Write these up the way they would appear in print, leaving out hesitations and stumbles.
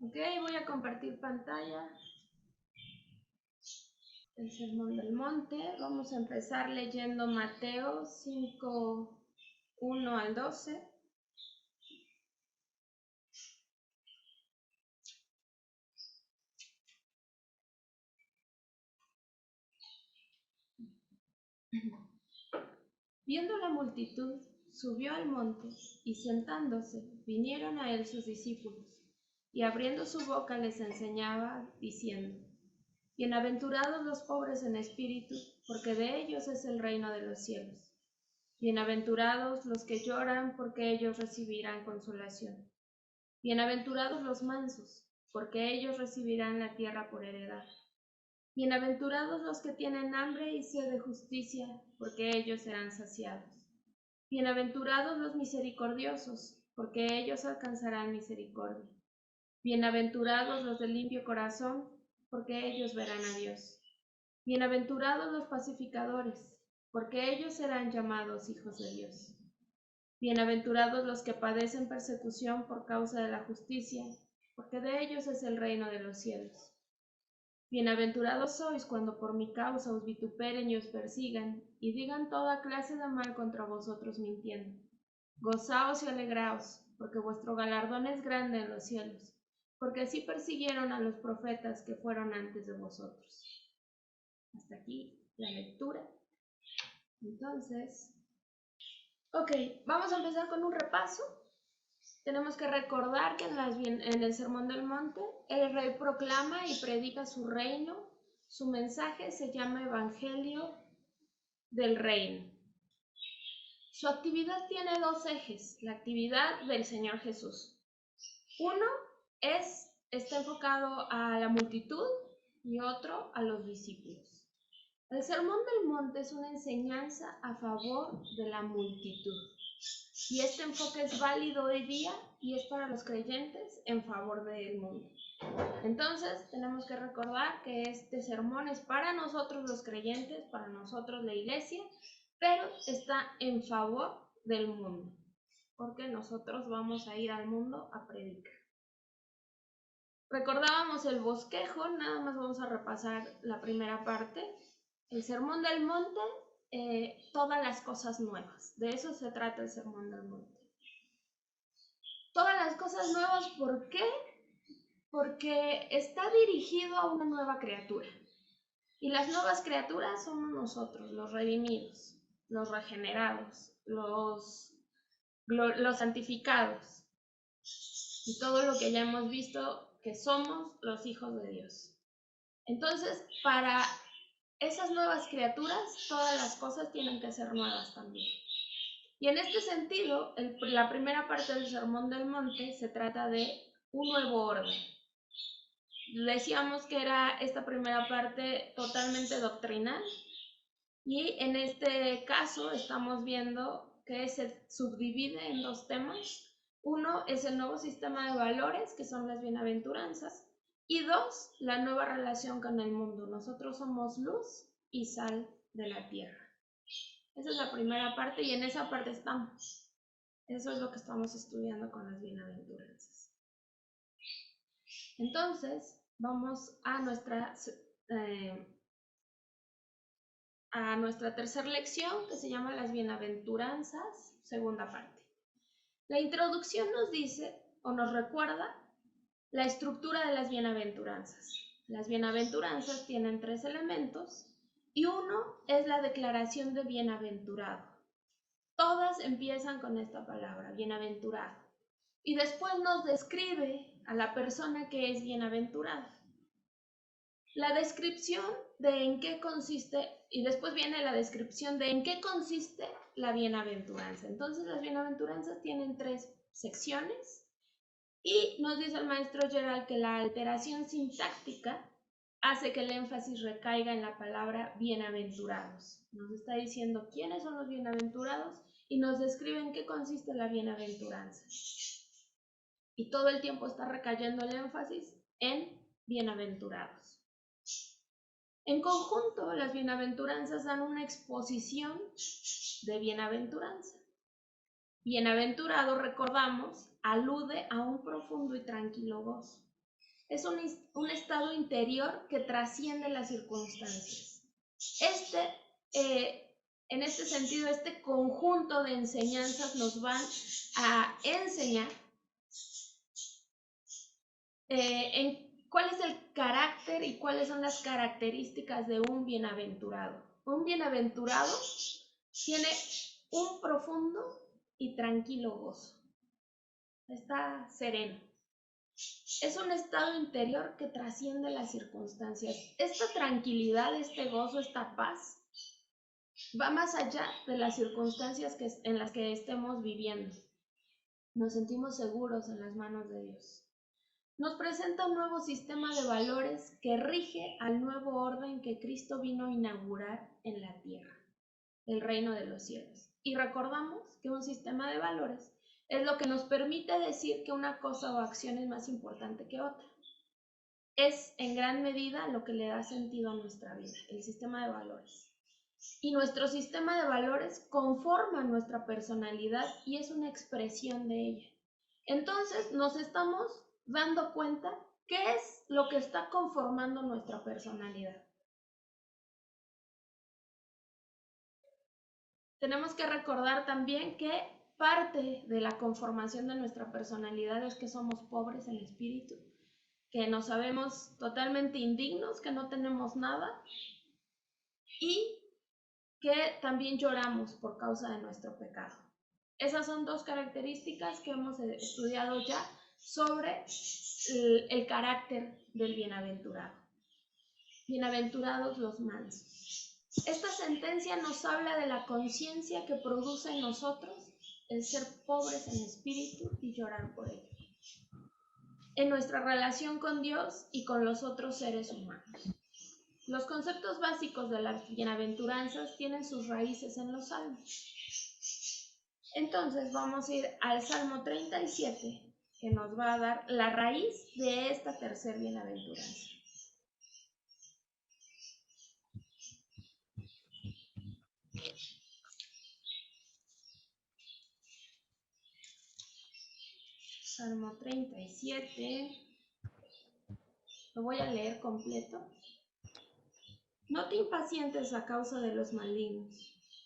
Ok, voy a compartir pantalla. El Sermón del Monte. Vamos a empezar leyendo Mateo 5, 1 al 12. Viendo la multitud, subió al monte, y sentándose, vinieron a él sus discípulos, y abriendo su boca les enseñaba, diciendo: Bienaventurados los pobres en espíritu, porque de ellos es el reino de los cielos. Bienaventurados los que lloran, porque ellos recibirán consolación. Bienaventurados los mansos, porque ellos recibirán la tierra por heredad. Bienaventurados los que tienen hambre y sed de justicia, porque ellos serán saciados. Bienaventurados los misericordiosos, porque ellos alcanzarán misericordia. Bienaventurados los de limpio corazón, porque ellos verán a Dios. Bienaventurados los pacificadores, porque ellos serán llamados hijos de Dios. Bienaventurados los que padecen persecución por causa de la justicia, porque de ellos es el reino de los cielos. Bienaventurados sois cuando por mi causa os vituperen y os persigan, y digan toda clase de mal contra vosotros mintiendo. Gozaos y alegraos, porque vuestro galardón es grande en los cielos, porque así persiguieron a los profetas que fueron antes de vosotros. Hasta aquí la lectura. Entonces, ok, vamos a empezar con un repaso. Tenemos que recordar que en el Sermón del Monte el rey proclama y predica su reino. Su mensaje se llama Evangelio del Reino. Su actividad tiene dos ejes: la actividad del Señor Jesús. Uno está enfocado a la multitud y otro a los discípulos. El Sermón del Monte es una enseñanza a favor de la multitud. Y este enfoque es válido hoy día y es para los creyentes en favor del mundo. Entonces, tenemos que recordar que este sermón es para nosotros los creyentes, para nosotros la iglesia, pero está en favor del mundo, porque nosotros vamos a ir al mundo a predicar. Recordábamos el bosquejo, nada más vamos a repasar la primera parte. El Sermón del Monte, todas las cosas nuevas. De eso se trata el Sermón del Monte. Todas las cosas nuevas, ¿por qué? Porque está dirigido a una nueva criatura. Y las nuevas criaturas somos nosotros, los redimidos, los regenerados, los santificados. Y todo lo que ya hemos visto que somos los hijos de Dios. Entonces, para esas nuevas criaturas, todas las cosas tienen que ser nuevas también. Y en este sentido, la primera parte del Sermón del Monte se trata de un nuevo orden. Decíamos que era esta primera parte totalmente doctrinal, y en este caso estamos viendo que se subdivide en dos temas. Uno es el nuevo sistema de valores, que son las bienaventuranzas, y dos, la nueva relación con el mundo. Nosotros somos luz y sal de la tierra. Esa es la primera parte y en esa parte estamos. Eso es lo que estamos estudiando con las bienaventuranzas. Entonces, vamos a nuestra tercera lección, que se llama las bienaventuranzas, segunda parte. La introducción nos dice o nos recuerda la estructura de las bienaventuranzas. Las bienaventuranzas tienen tres elementos y uno es la declaración de bienaventurado. Todas empiezan con esta palabra, bienaventurado. Y después nos describe a la persona que es bienaventurada. La descripción de en qué consiste, y después viene la descripción de en qué consiste la bienaventuranza. Entonces, las bienaventuranzas tienen tres secciones y nos dice el maestro Gerald que la alteración sintáctica hace que el énfasis recaiga en la palabra bienaventurados. Nos está diciendo quiénes son los bienaventurados y nos describe en qué consiste la bienaventuranza. Y todo el tiempo está recayendo el énfasis en bienaventurados. En conjunto, las bienaventuranzas dan una exposición de bienaventuranza. Bienaventurado, recordamos, alude a un profundo y tranquilo gozo. Es un estado interior que trasciende las circunstancias. En este sentido, este conjunto de enseñanzas nos van a enseñar en cuál es el carácter y cuáles son las características de un bienaventurado. Un bienaventurado tiene un profundo y tranquilo gozo. Está sereno. Es un estado interior que trasciende las circunstancias. Esta tranquilidad, este gozo, esta paz, va más allá de las circunstancias en las que estemos viviendo. Nos sentimos seguros en las manos de Dios. Nos presenta un nuevo sistema de valores que rige al nuevo orden que Cristo vino a inaugurar en la tierra, el reino de los cielos. Y recordamos que un sistema de valores es lo que nos permite decir que una cosa o acción es más importante que otra. Es en gran medida lo que le da sentido a nuestra vida, el sistema de valores. Y nuestro sistema de valores conforma nuestra personalidad y es una expresión de ella. Entonces nos estamos dando cuenta qué es lo que está conformando nuestra personalidad. Tenemos que recordar también que parte de la conformación de nuestra personalidad es que somos pobres en espíritu, que nos sabemos totalmente indignos, que no tenemos nada y que también lloramos por causa de nuestro pecado. Esas son dos características que hemos estudiado ya sobre el carácter del bienaventurado. Bienaventurados los mansos. Esta sentencia nos habla de la conciencia que produce en nosotros el ser pobres en espíritu y llorar por ello, en nuestra relación con Dios y con los otros seres humanos. Los conceptos básicos de las bienaventuranzas tienen sus raíces en los salmos. Entonces vamos a ir al Salmo 37, que nos va a dar la raíz de esta tercer bienaventuranza. Salmo 37, lo voy a leer completo. No te impacientes a causa de los malignos,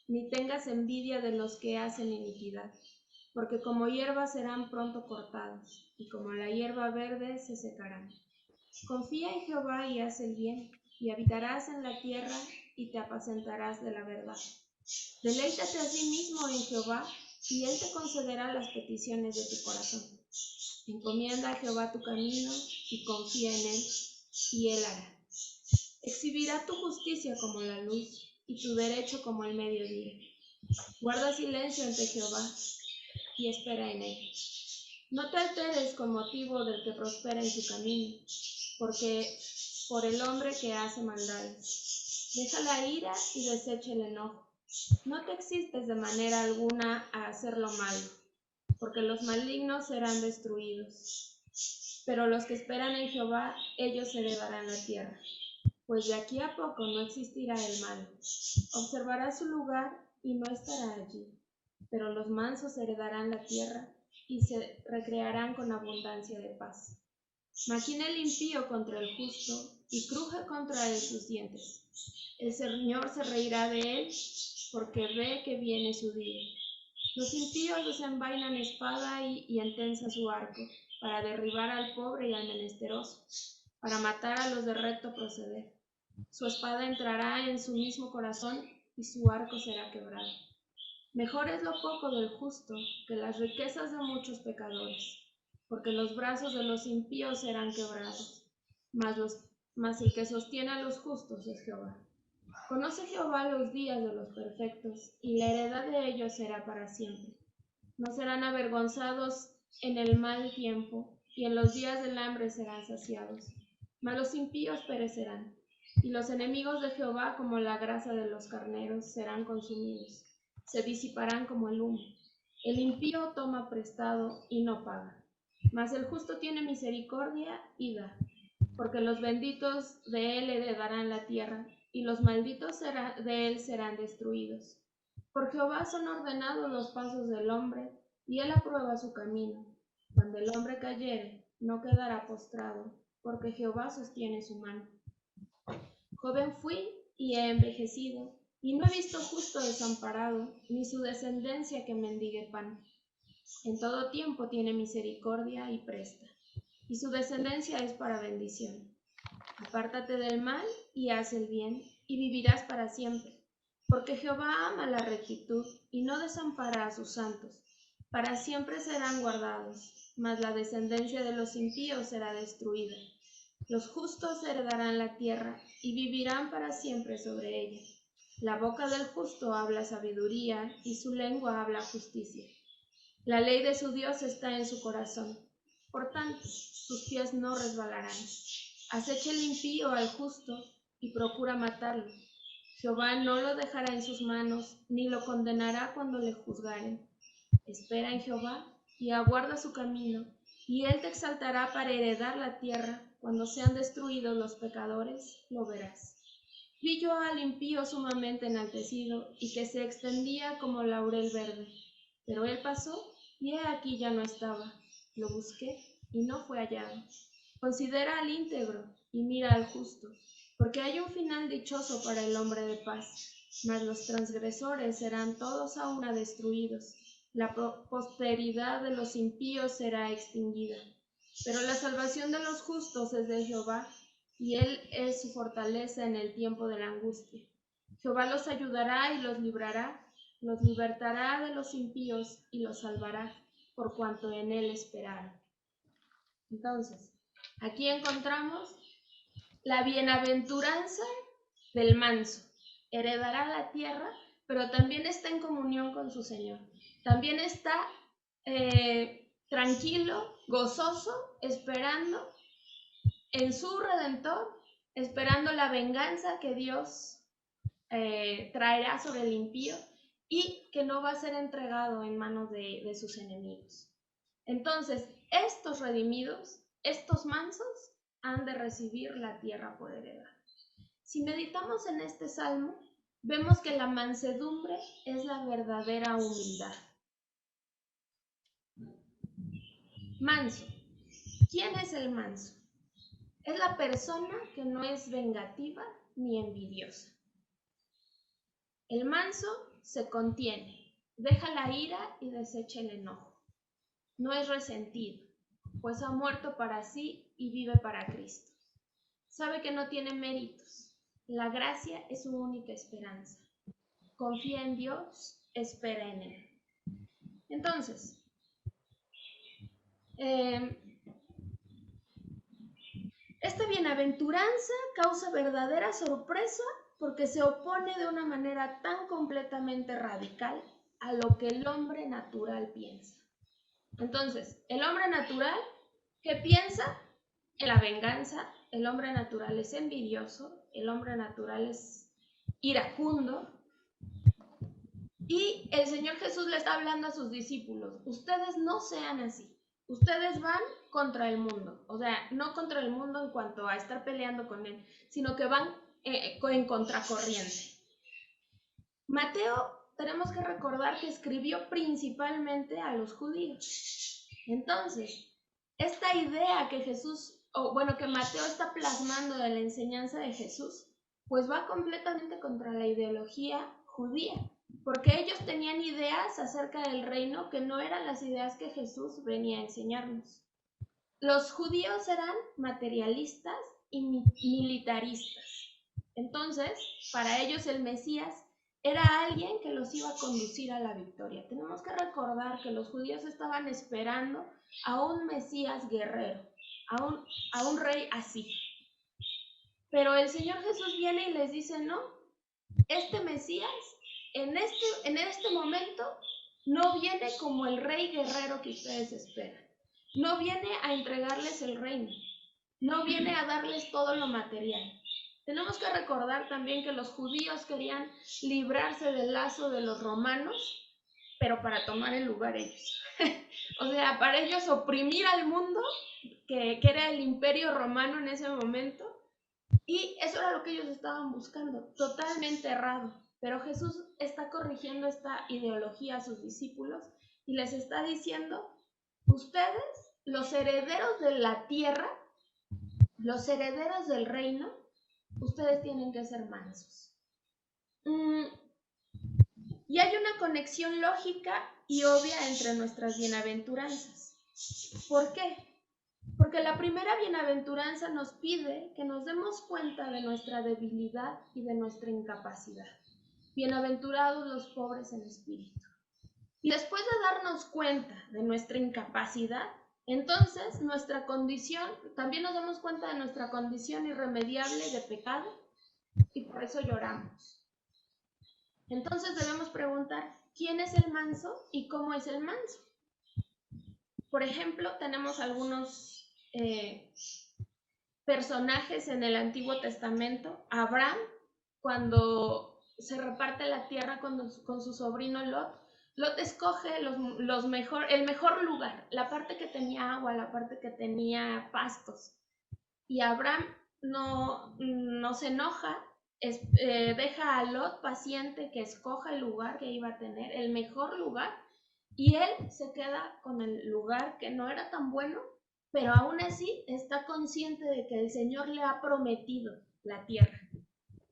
ni tengas envidia de los que hacen iniquidad, porque como hierba serán pronto cortados, y como la hierba verde se secarán. Confía en Jehová y haz el bien, y habitarás en la tierra y te apacentarás de la verdad. Deleítate a sí mismo en Jehová, y él te concederá las peticiones de tu corazón. Encomienda a Jehová tu camino y confía en él, y él hará. Exhibirá tu justicia como la luz y tu derecho como el mediodía. Guarda silencio ante Jehová y espera en él. No te alteres con motivo del que prospera en su camino, porque por el hombre que hace maldades. Deja la ira y desecha el enojo. No te existes de manera alguna a hacer lo malo, porque los malignos serán destruidos. Pero los que esperan en Jehová, ellos heredarán la tierra. Pues de aquí a poco no existirá el mal. Observará su lugar y no estará allí. Pero los mansos heredarán la tierra y se recrearán con abundancia de paz. Maquina el impío contra el justo y cruje contra él sus dientes. El Señor se reirá de él porque ve que viene su día. Los impíos desenvainan espada y entensa su arco para derribar al pobre y al menesteroso, para matar a los de recto proceder. Su espada entrará en su mismo corazón y su arco será quebrado. Mejor es lo poco del justo que las riquezas de muchos pecadores, porque los brazos de los impíos serán quebrados, mas el que sostiene a los justos es Jehová. Conoce Jehová los días de los perfectos, y la heredad de ellos será para siempre. No serán avergonzados en el mal tiempo, y en los días del hambre serán saciados. Mas los impíos perecerán, y los enemigos de Jehová, como la grasa de los carneros, serán consumidos. Se disiparán como el humo. El impío toma prestado y no paga, mas el justo tiene misericordia y da, porque los benditos de él heredarán la tierra, y los malditos de él serán destruidos. Por Jehová son ordenados los pasos del hombre, y él aprueba su camino. Cuando el hombre cayere, no quedará postrado, porque Jehová sostiene su mano. Joven fui y he envejecido, y no he visto justo desamparado, ni su descendencia que mendigue pan. En todo tiempo tiene misericordia y presta, y su descendencia es para bendición. Apártate del mal y haz el bien, y vivirás para siempre. Porque Jehová ama la rectitud, y no desampara a sus santos. Para siempre serán guardados, mas la descendencia de los impíos será destruida. Los justos heredarán la tierra, y vivirán para siempre sobre ella. La boca del justo habla sabiduría, y su lengua habla justicia. La ley de su Dios está en su corazón, por tanto, sus pies no resbalarán. Acecha el impío al justo y procura matarlo. Jehová no lo dejará en sus manos, ni lo condenará cuando le juzgaren. Espera en Jehová y aguarda su camino, y él te exaltará para heredar la tierra. Cuando sean destruidos los pecadores, lo verás. Vi yo al impío sumamente enaltecido, y que se extendía como laurel verde. Pero él pasó, y he aquí ya no estaba. Lo busqué, y no fue hallado. Considera al íntegro, y mira al justo, porque hay un final dichoso para el hombre de paz. Mas los transgresores serán todos a una destruidos. La posteridad de los impíos será extinguida. Pero la salvación de los justos es de Jehová, y él es su fortaleza en el tiempo de la angustia. Jehová los ayudará y los librará, los libertará de los impíos y los salvará, por cuanto en él esperaron. Entonces, aquí encontramos la bienaventuranza del manso. Heredará la tierra, pero también está en comunión con su Señor. También está tranquilo, gozoso, esperando en su Redentor, esperando la venganza que Dios traerá sobre el impío y que no va a ser entregado en manos de sus enemigos. Entonces, estos redimidos, estos mansos, han de recibir la tierra por heredad. Si meditamos en este salmo, vemos que la mansedumbre es la verdadera humildad. Manso. ¿Quién es el manso? Es la persona que no es vengativa ni envidiosa. El manso se contiene, deja la ira y desecha el enojo. No es resentido, pues ha muerto para sí y vive para Cristo. Sabe que no tiene méritos. La gracia es su única esperanza. Confía en Dios, espera en Él. Entonces, esta bienaventuranza causa verdadera sorpresa porque se opone de una manera tan completamente radical a lo que el hombre natural piensa. Entonces, el hombre natural, ¿qué piensa? En la venganza. El hombre natural es envidioso, el hombre natural es iracundo. Y el Señor Jesús le está hablando a sus discípulos, ustedes no sean así. Ustedes van contra el mundo, o sea, no contra el mundo en cuanto a estar peleando con él, sino que van en contracorriente. Mateo, tenemos que recordar que escribió principalmente a los judíos. Entonces, esta idea que que Mateo está plasmando de la enseñanza de Jesús, pues va completamente contra la ideología judía, porque ellos tenían ideas acerca del reino que no eran las ideas que Jesús venía a enseñarnos. Los judíos eran materialistas y militaristas. Entonces, para ellos el Mesías era alguien que los iba a conducir a la victoria. Tenemos que recordar que los judíos estaban esperando a un Mesías guerrero, a un rey así. Pero el Señor Jesús viene y les dice, no, este Mesías en este momento no viene como el rey guerrero que ustedes esperan. No viene a entregarles el reino, no viene a darles todo lo material. Tenemos que recordar también que los judíos querían librarse del lazo de los romanos, pero para tomar el lugar ellos. O sea, para ellos oprimir al mundo, que era el imperio romano en ese momento, y eso era lo que ellos estaban buscando, totalmente errado. Pero Jesús está corrigiendo esta ideología a sus discípulos y les está diciendo, ustedes, los herederos de la tierra, los herederos del reino, ustedes tienen que ser mansos. Y hay una conexión lógica y obvia entre nuestras bienaventuranzas. ¿Por qué? Porque la primera bienaventuranza nos pide que nos demos cuenta de nuestra debilidad y de nuestra incapacidad. Bienaventurados los pobres en espíritu. Y después de darnos cuenta de nuestra incapacidad, entonces nuestra condición, también nos damos cuenta de nuestra condición irremediable de pecado y por eso lloramos. Entonces debemos preguntar, ¿quién es el manso y cómo es el manso? Por ejemplo, tenemos algunos personajes en el Antiguo Testamento. Abraham, cuando se reparte la tierra con su sobrino Lot, Lot escoge el mejor lugar, la parte que tenía agua, la parte que tenía pastos. Y Abraham no se enoja, deja a Lot paciente que escoja el lugar que iba a tener, el mejor lugar, y él se queda con el lugar que no era tan bueno, pero aún así está consciente de que el Señor le ha prometido la tierra.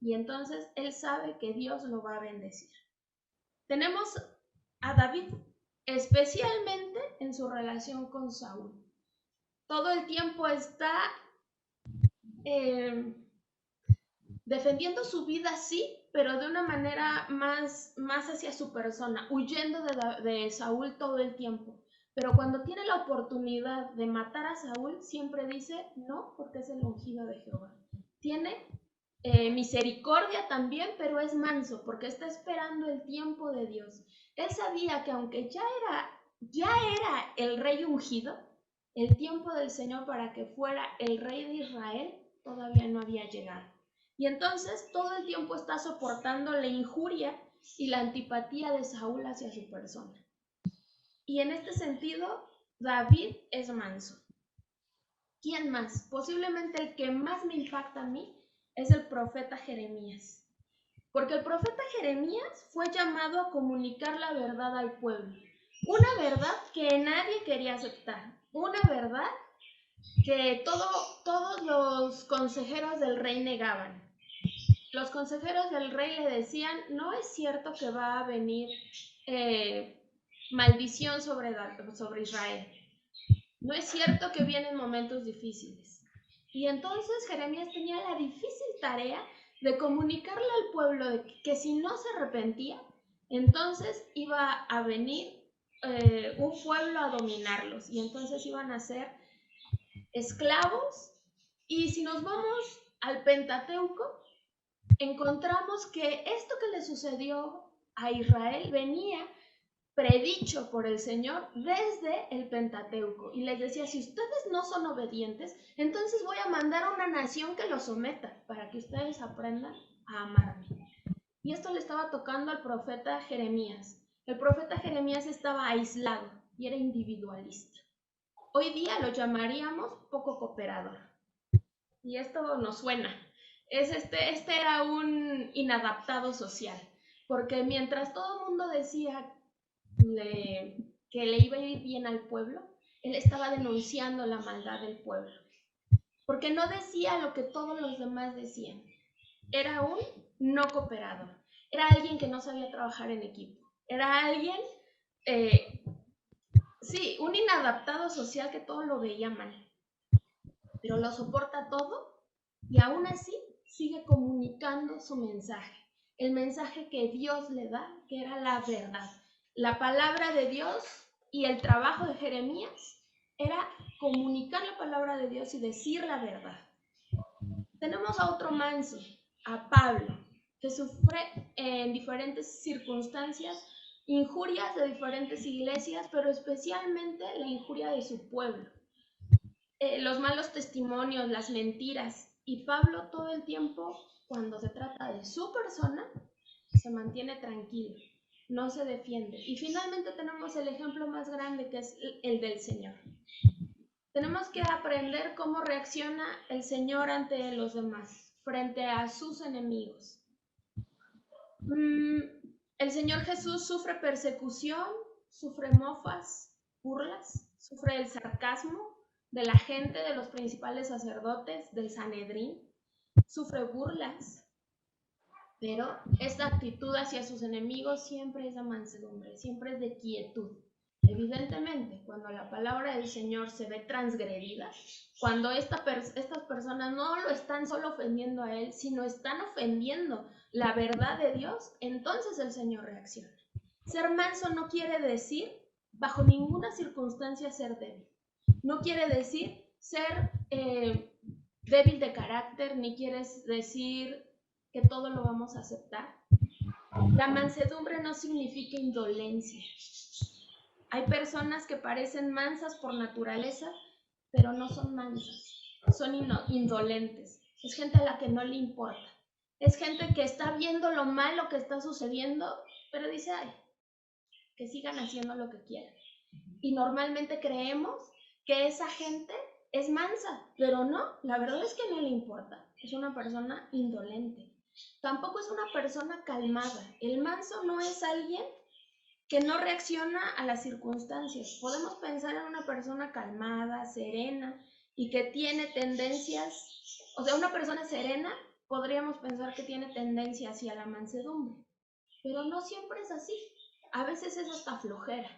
Y entonces él sabe que Dios lo va a bendecir. Tenemos a David, especialmente en su relación con Saúl. Todo el tiempo está defendiendo su vida, sí, pero de una manera más hacia su persona, huyendo de Saúl todo el tiempo. Pero cuando tiene la oportunidad de matar a Saúl, siempre dice, no, porque es el ungido de Jehová. Tiene misericordia también, pero es manso, porque está esperando el tiempo de Dios. Él sabía que aunque ya era el rey ungido, el tiempo del Señor para que fuera el rey de Israel todavía no había llegado. Y entonces todo el tiempo está soportando la injuria y la antipatía de Saúl hacia su persona. Y en este sentido, David es manso. ¿Quién más? Posiblemente el que más me impacta a mí es el profeta Jeremías. Porque el profeta Jeremías fue llamado a comunicar la verdad al pueblo. Una verdad que nadie quería aceptar. Una verdad que todos los consejeros del rey negaban. Los consejeros del rey le decían, no es cierto que va a venir maldición sobre Israel. No es cierto que vienen momentos difíciles. Y entonces Jeremías tenía la difícil tarea de comunicarle al pueblo de que si no se arrepentía, entonces iba a venir un pueblo a dominarlos y entonces iban a ser esclavos. Y si nos vamos al Pentateuco, encontramos que esto que le sucedió a Israel venía predicho por el Señor desde el Pentateuco. Y les decía, si ustedes no son obedientes, entonces voy a mandar a una nación que los someta para que ustedes aprendan a amarme. Y esto le estaba tocando al profeta Jeremías. El profeta Jeremías estaba aislado y era individualista. Hoy día lo llamaríamos poco cooperador. Y esto nos suena. Este era un inadaptado social, porque mientras todo el mundo decía que le iba a ir bien al pueblo, él estaba denunciando la maldad del pueblo, porque no decía lo que todos los demás decían. Era un no cooperador, era alguien que no sabía trabajar en equipo, era alguien, sí, un inadaptado social que todo lo veía mal, pero lo soporta todo y aún así sigue comunicando su mensaje, el mensaje que Dios le da, que era la verdad. La palabra de Dios y el trabajo de Jeremías era comunicar la palabra de Dios y decir la verdad. Tenemos a otro manso, a Pablo, que sufre en diferentes circunstancias injurias de diferentes iglesias, pero especialmente la injuria de su pueblo. Los malos testimonios, las mentiras. Y Pablo todo el tiempo, cuando se trata de su persona, se mantiene tranquilo, no se defiende. Y finalmente tenemos el ejemplo más grande, que es el del Señor. Tenemos que aprender cómo reacciona el Señor ante los demás, frente a sus enemigos. El Señor Jesús sufre persecución, sufre mofas, burlas, sufre el sarcasmo, de la gente, de los principales sacerdotes, del Sanedrín. Sufre burlas, pero esta actitud hacia sus enemigos siempre es de mansedumbre, siempre es de quietud. Evidentemente, cuando la palabra del Señor se ve transgredida, cuando estas personas no lo están solo ofendiendo a Él, sino están ofendiendo la verdad de Dios, entonces el Señor reacciona. Ser manso no quiere decir, bajo ninguna circunstancia, ser débil. No quiere decir ser débil de carácter, ni quiere decir que todo lo vamos a aceptar. La mansedumbre no significa indolencia. Hay personas que parecen mansas por naturaleza, pero no son mansas, son indolentes. Es gente a la que no le importa. Es gente que está viendo lo malo que está sucediendo, pero dice, ay, que sigan haciendo lo que quieran. Y normalmente creemos que esa gente es mansa, pero no, la verdad es que no le importa. Es una persona indolente. Tampoco es una persona calmada. El manso no es alguien que no reacciona a las circunstancias. Podemos pensar en una persona calmada, serena y que tiene tendencias, o sea, una persona serena podríamos pensar que tiene tendencia hacia la mansedumbre, pero no siempre es así. A veces es hasta flojera.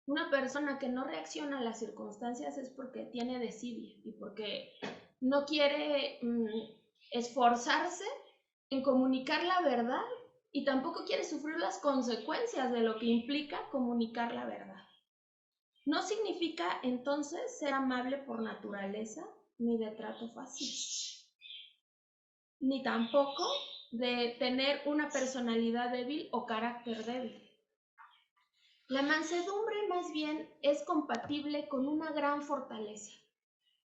Una persona que no reacciona a las circunstancias es porque tiene desidia y porque no quiere esforzarse en comunicar la verdad y tampoco quiere sufrir las consecuencias de lo que implica comunicar la verdad. No significa entonces ser amable por naturaleza ni de trato fácil, ni tampoco de tener una personalidad débil o carácter débil. La mansedumbre más bien es compatible con una gran fortaleza,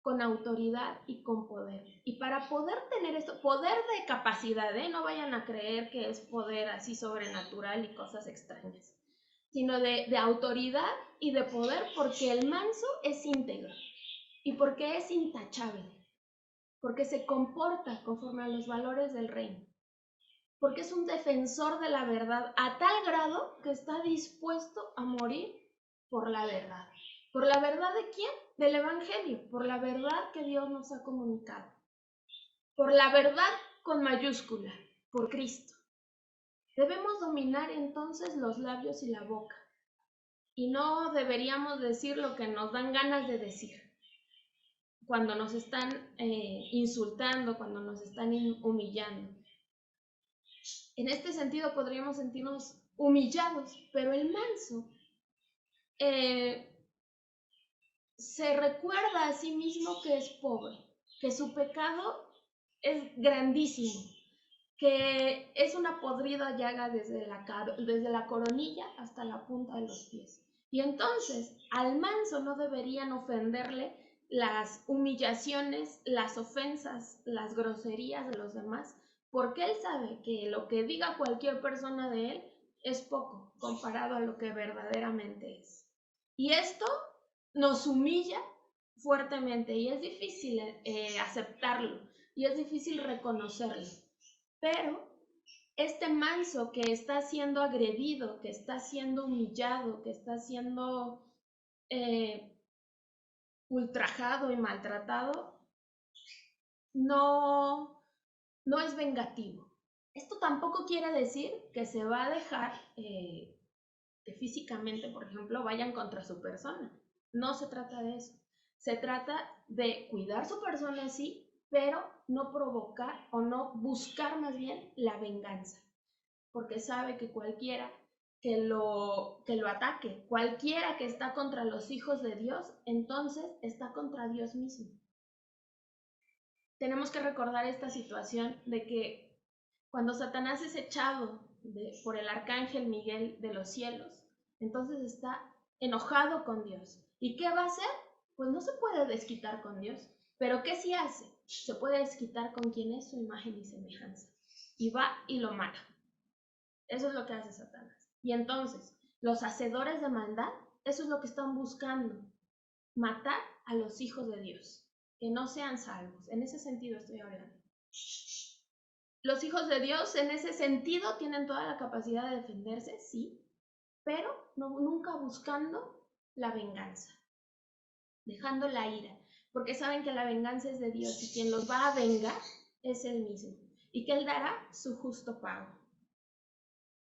con autoridad y con poder. Y para poder tener esto, poder de capacidad, no vayan a creer que es poder así sobrenatural y cosas extrañas, sino de autoridad y de poder, porque el manso es íntegro y porque es intachable, porque se comporta conforme a los valores del reino, porque es un defensor de la verdad a tal grado que está dispuesto a morir por la verdad. ¿Por la verdad de quién? Del Evangelio, por la verdad que Dios nos ha comunicado. Por la verdad con mayúscula, por Cristo. Debemos dominar entonces los labios y la boca. Y no deberíamos decir lo que nos dan ganas de decir. Cuando nos están insultando, cuando nos están humillando. En este sentido podríamos sentirnos humillados, pero el manso se recuerda a sí mismo que es pobre, que su pecado es grandísimo, que es una podrida llaga desde la coronilla hasta la punta de los pies. Y entonces al manso no deberían ofenderle las humillaciones, las ofensas, las groserías de los demás, porque él sabe que lo que diga cualquier persona de él es poco comparado a lo que verdaderamente es. Y esto nos humilla fuertemente y es difícil aceptarlo y es difícil reconocerlo. Pero este manso que está siendo agredido, que está siendo humillado, que está siendo ultrajado y maltratado, no es vengativo. Esto tampoco quiere decir que se va a dejar que físicamente, por ejemplo, vayan contra su persona. No se trata de eso. Se trata de cuidar su persona, sí, pero no provocar o no buscar más bien la venganza. Porque sabe que cualquiera que lo ataque, cualquiera que está contra los hijos de Dios, entonces está contra Dios mismo. Tenemos que recordar esta situación de que cuando Satanás es echado por el arcángel Miguel de los cielos, entonces está enojado con Dios. ¿Y qué va a hacer? Pues no se puede desquitar con Dios. ¿Pero qué sí hace? Se puede desquitar con quien es su imagen y semejanza. Y va y lo mata. Eso es lo que hace Satanás. Y entonces, los hacedores de maldad, eso es lo que están buscando. Matar a los hijos de Dios. Que no sean salvos. En ese sentido estoy hablando. Los hijos de Dios en ese sentido tienen toda la capacidad de defenderse, sí, pero nunca buscando la venganza, dejando la ira. porque saben que la venganza es de Dios y quien los va a vengar es Él mismo, y que Él dará su justo pago.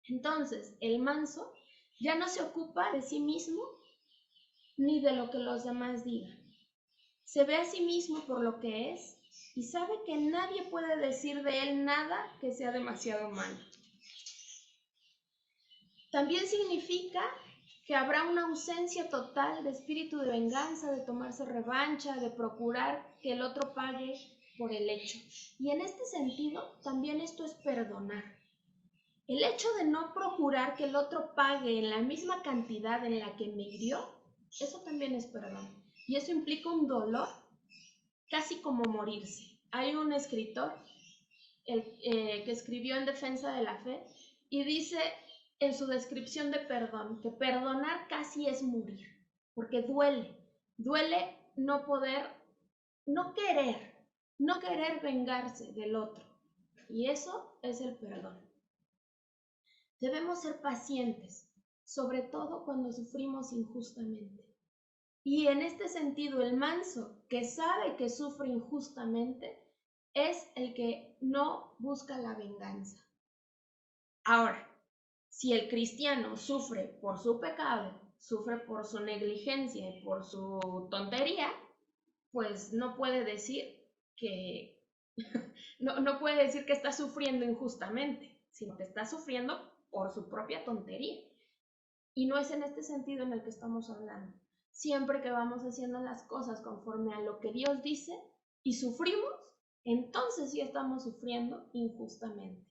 Entonces, el manso ya no se ocupa de sí mismo ni de lo que los demás digan. Se ve a sí mismo por lo que es y sabe que nadie puede decir de él nada que sea demasiado malo. También significa que habrá una ausencia total de espíritu de venganza, de tomarse revancha, de procurar que el otro pague por el hecho. Y en este sentido, también esto es perdonar. El hecho de no procurar que el otro pague en la misma cantidad en la que me hirió, eso también es perdón. Y eso implica un dolor casi como morirse. Hay un escritor que escribió en defensa de la fe y dice en su descripción de perdón que perdonar casi es morir, porque duele no poder, no querer vengarse del otro. Y eso es el perdón. Debemos ser pacientes, sobre todo cuando sufrimos injustamente. Y en este sentido, el manso, que sabe que sufre injustamente, es el que no busca la venganza. Ahora, si el cristiano sufre por su pecado, sufre por su negligencia y por su tontería, pues no puede decir que no puede decir que está sufriendo injustamente, sino que está sufriendo por su propia tontería. Y no es en este sentido en el que estamos hablando. Siempre que vamos haciendo las cosas conforme a lo que Dios dice y sufrimos, entonces sí estamos sufriendo injustamente.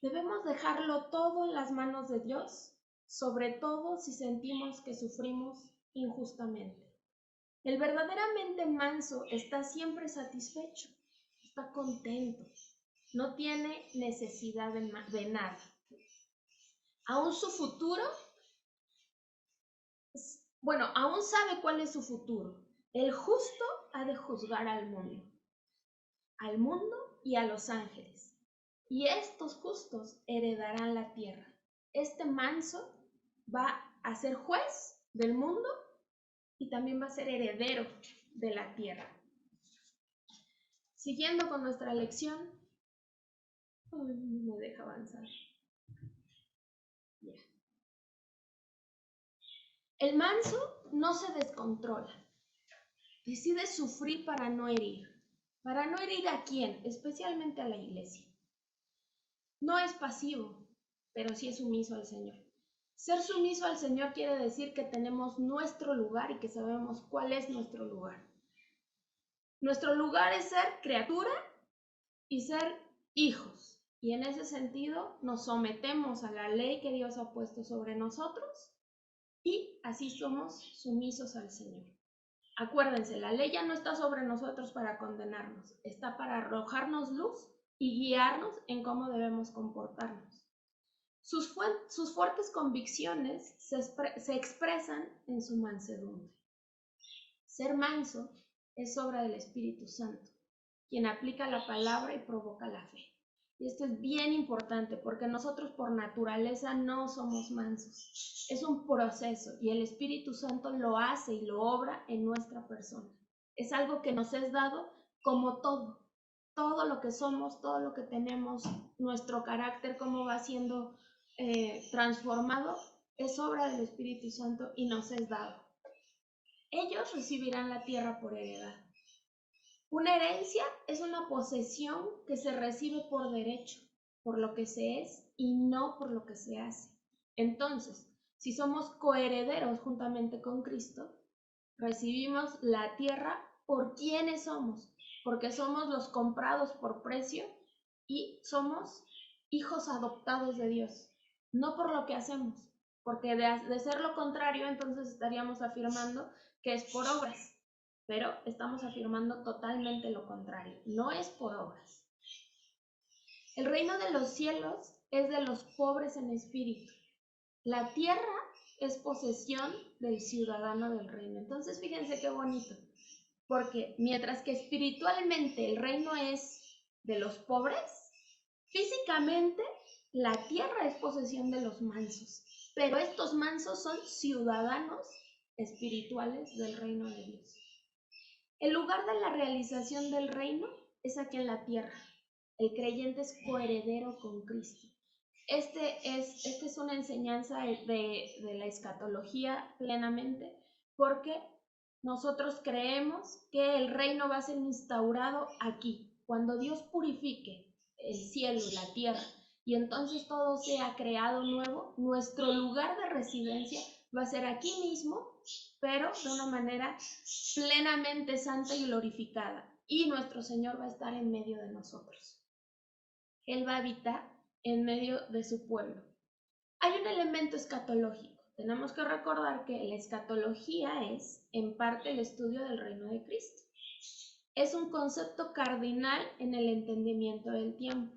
Debemos dejarlo todo en las manos de Dios, sobre todo si sentimos que sufrimos injustamente. El verdaderamente manso está siempre satisfecho, está contento, no tiene necesidad de nada. Aún su futuro, aún sabe cuál es su futuro. El justo ha de juzgar al mundo y a los ángeles. Y estos justos heredarán la tierra. Este manso va a ser juez del mundo y también va a ser heredero de la tierra. Siguiendo con nuestra lección, no me deja avanzar. Yeah. El manso no se descontrola. Decide sufrir para no herir. ¿Para no herir a quién? Especialmente a la iglesia. No es pasivo, pero sí es sumiso al Señor. Ser sumiso al Señor quiere decir que tenemos nuestro lugar y que sabemos cuál es nuestro lugar. Nuestro lugar es ser criatura y ser hijos. Y en ese sentido nos sometemos a la ley que Dios ha puesto sobre nosotros y así somos sumisos al Señor. Acuérdense, la ley ya no está sobre nosotros para condenarnos, está para arrojarnos luz y guiarnos en cómo debemos comportarnos. Sus fuertes convicciones se expresan en su mansedumbre. Ser manso es obra del Espíritu Santo, quien aplica la palabra y provoca la fe. Y esto es bien importante porque nosotros por naturaleza no somos mansos. Es un proceso y el Espíritu Santo lo hace y lo obra en nuestra persona. Es algo que nos es dado como todo lo que somos, todo lo que tenemos, nuestro carácter, cómo va siendo transformado, es obra del Espíritu Santo y nos es dado. Ellos recibirán la tierra por heredad. Una herencia es una posesión que se recibe por derecho, por lo que se es y no por lo que se hace. Entonces, si somos coherederos juntamente con Cristo, recibimos la tierra por quienes somos, porque somos los comprados por precio y somos hijos adoptados de Dios, no por lo que hacemos, porque de ser lo contrario, entonces estaríamos afirmando que es por obras. Pero estamos afirmando totalmente lo contrario, no es por obras. El reino de los cielos es de los pobres en espíritu. La tierra es posesión del ciudadano del reino. Entonces fíjense qué bonito, porque mientras que espiritualmente el reino es de los pobres, físicamente la tierra es posesión de los mansos. Pero estos mansos son ciudadanos espirituales del reino de Dios. El lugar de la realización del reino es aquí en la tierra. El creyente es coheredero con Cristo. Esta es una enseñanza de la escatología plenamente, porque nosotros creemos que el reino va a ser instaurado aquí, cuando Dios purifique el cielo y la tierra, y entonces todo sea creado nuevo. Nuestro lugar de residencia va a ser aquí mismo, pero de una manera plenamente santa y glorificada, y nuestro Señor va a estar en medio de nosotros. Él va a habitar en medio de su pueblo. Hay un elemento escatológico. Tenemos que recordar que la escatología es, en parte, el estudio del reino de Cristo. Es un concepto cardinal en el entendimiento del tiempo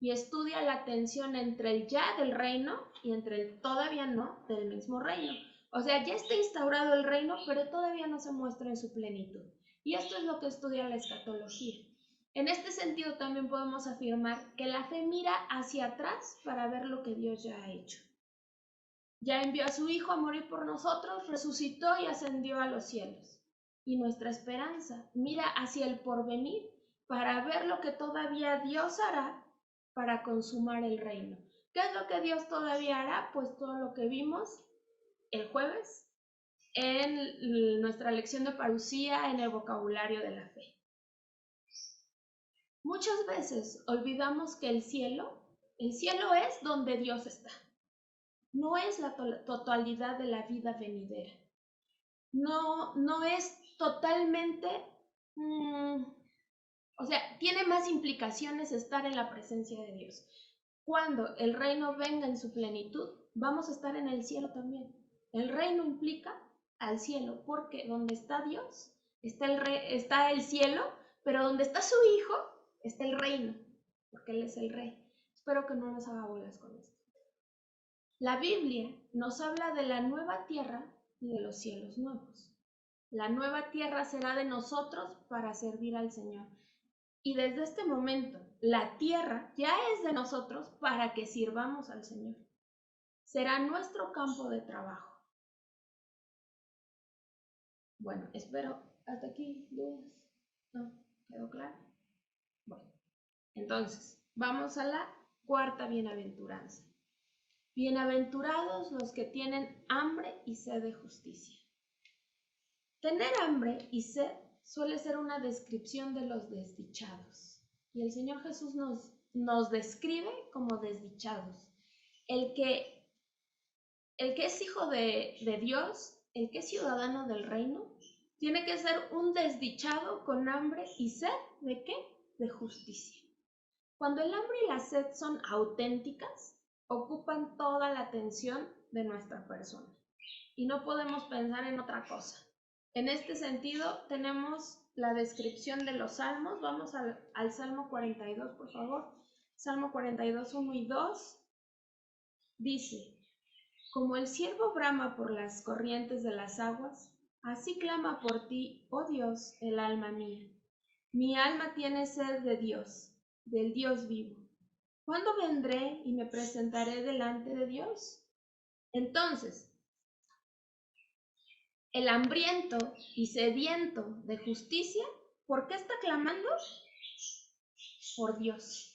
y estudia la tensión entre el ya del reino y entre el todavía no del mismo reino. O sea, ya está instaurado el reino, pero todavía no se muestra en su plenitud. Y esto es lo que estudia la escatología. En este sentido también podemos afirmar que la fe mira hacia atrás para ver lo que Dios ya ha hecho. Ya envió a su Hijo a morir por nosotros, resucitó y ascendió a los cielos. Y nuestra esperanza mira hacia el porvenir para ver lo que todavía Dios hará para consumar el reino. ¿Qué es lo que Dios todavía hará? Pues todo lo que vimos el jueves en nuestra lección de parusía en el vocabulario de la fe. Muchas veces olvidamos que el cielo es donde Dios está. No es la totalidad de la vida venidera. No es totalmente, o sea, tiene más implicaciones estar en la presencia de Dios. Cuando el reino venga en su plenitud, vamos a estar en el cielo también. El reino implica al cielo, porque donde está Dios está el cielo, pero donde está su Hijo está el reino, porque Él es el Rey. Espero que no nos haga bolas con esto. La Biblia nos habla de la nueva tierra y de los cielos nuevos. La nueva tierra será de nosotros para servir al Señor. Y desde este momento, la tierra ya es de nosotros para que sirvamos al Señor. Será nuestro campo de trabajo. Bueno, espero hasta aquí dudas. ¿No? ¿Quedó claro? Bueno, entonces, vamos a la cuarta bienaventuranza. Bienaventurados los que tienen hambre y sed de justicia. Tener hambre y sed suele ser una descripción de los desdichados. Y el Señor Jesús nos describe como desdichados. El que es hijo de Dios, el que es ciudadano del reino, tiene que ser un desdichado con hambre y sed ¿de qué? De justicia. Cuando el hambre y la sed son auténticas, ocupan toda la atención de nuestra persona y no podemos pensar en otra cosa. En este sentido, tenemos la descripción de los salmos. Vamos al Salmo 42, por favor. Salmo 42, 1 y 2. Dice: como el ciervo brama por las corrientes de las aguas, así clama por ti, oh Dios, el alma mía. Mi alma tiene sed de Dios, del Dios vivo. ¿Cuándo vendré y me presentaré delante de Dios? Entonces, el hambriento y sediento de justicia, ¿por qué está clamando? Por Dios.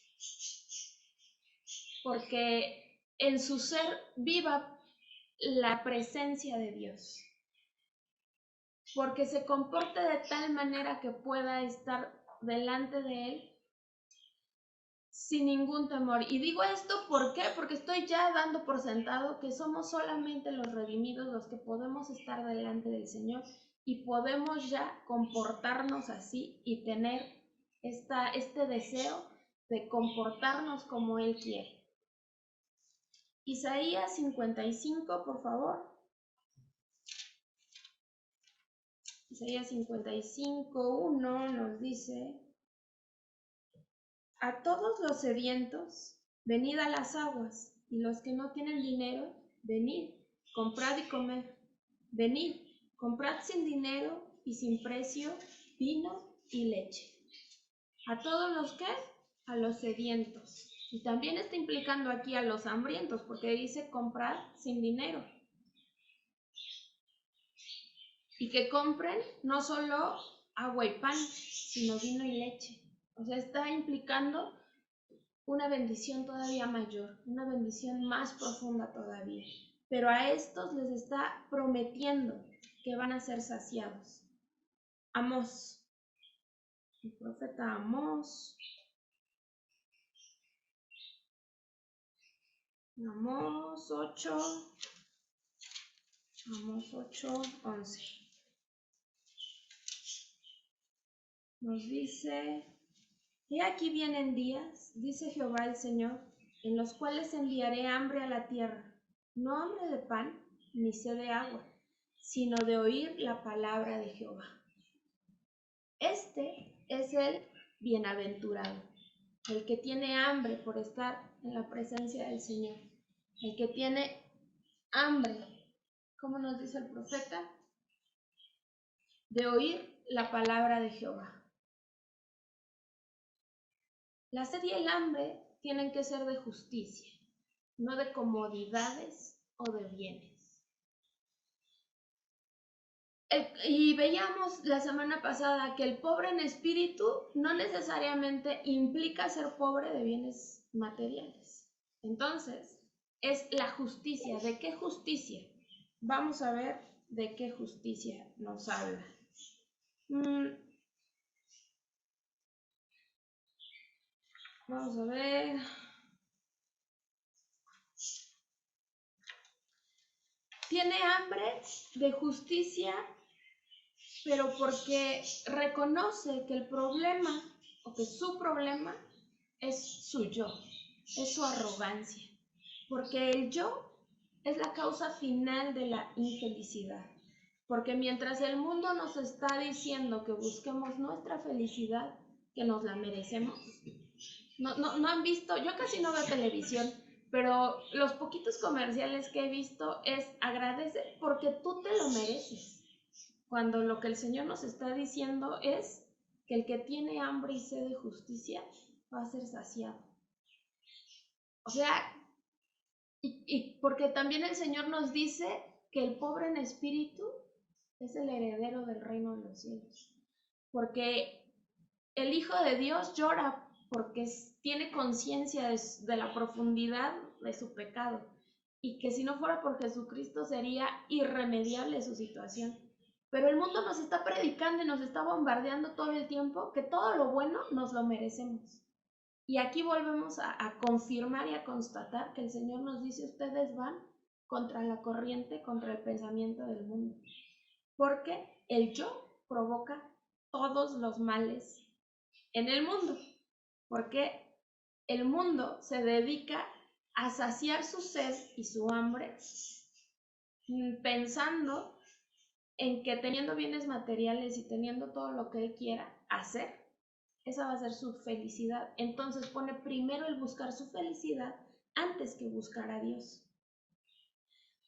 Porque en su ser viva la presencia de Dios. Porque se comporte de tal manera que pueda estar delante de Él sin ningún temor. Y digo esto ¿por qué? Porque estoy ya dando por sentado que somos solamente los redimidos los que podemos estar delante del Señor y podemos ya comportarnos así y tener este deseo de comportarnos como Él quiere. Isaías 55, por favor. Isaías 55, 1 nos dice: a todos los sedientos, venid a las aguas, y los que no tienen dinero, venid, comprad y comed. Venid, comprad sin dinero y sin precio vino y leche. ¿A todos los qué? A los sedientos. Y también está implicando aquí a los hambrientos, porque dice comprad sin dinero. Y que compren no solo agua y pan, sino vino y leche. O sea, está implicando una bendición todavía mayor, una bendición más profunda todavía. Pero a estos les está prometiendo que van a ser saciados. Amós, el profeta Amós, Amós 8, Amós 8, 11. Nos dice: He aquí vienen días, dice Jehová el Señor, en los cuales enviaré hambre a la tierra, no hambre de pan, ni sed de agua, sino de oír la palabra de Jehová. Este es el bienaventurado, el que tiene hambre por estar en la presencia del Señor, el que tiene hambre, como nos dice el profeta, de oír la palabra de Jehová. La sed y el hambre tienen que ser de justicia, no de comodidades o de bienes. Y veíamos la semana pasada que el pobre en espíritu no necesariamente implica ser pobre de bienes materiales. Entonces, es la justicia. ¿De qué justicia? Vamos a ver de qué justicia nos habla. Vamos a ver. Tiene hambre de justicia, pero porque reconoce que el problema, o que su problema, es su yo, es su arrogancia. Porque el yo es la causa final de la infelicidad. Porque mientras el mundo nos está diciendo que busquemos nuestra felicidad, que nos la merecemos, no han visto, yo casi no veo televisión, pero los poquitos comerciales que he visto es agradece porque tú te lo mereces. Cuando lo que el Señor nos está diciendo es que el que tiene hambre y sed de justicia va a ser saciado. O sea, y porque también el Señor nos dice que el pobre en espíritu es el heredero del reino de los cielos. Porque el Hijo de Dios llora porque tiene conciencia de la profundidad de su pecado y que si no fuera por Jesucristo sería irremediable su situación. Pero el mundo nos está predicando y nos está bombardeando todo el tiempo que todo lo bueno nos lo merecemos. Y aquí volvemos a confirmar y a constatar que el Señor nos dice: ustedes van contra la corriente, contra el pensamiento del mundo. Porque el yo provoca todos los males en el mundo. Porque el mundo se dedica a saciar su sed y su hambre pensando en que teniendo bienes materiales y teniendo todo lo que él quiera hacer, esa va a ser su felicidad. Entonces pone primero el buscar su felicidad antes que buscar a Dios.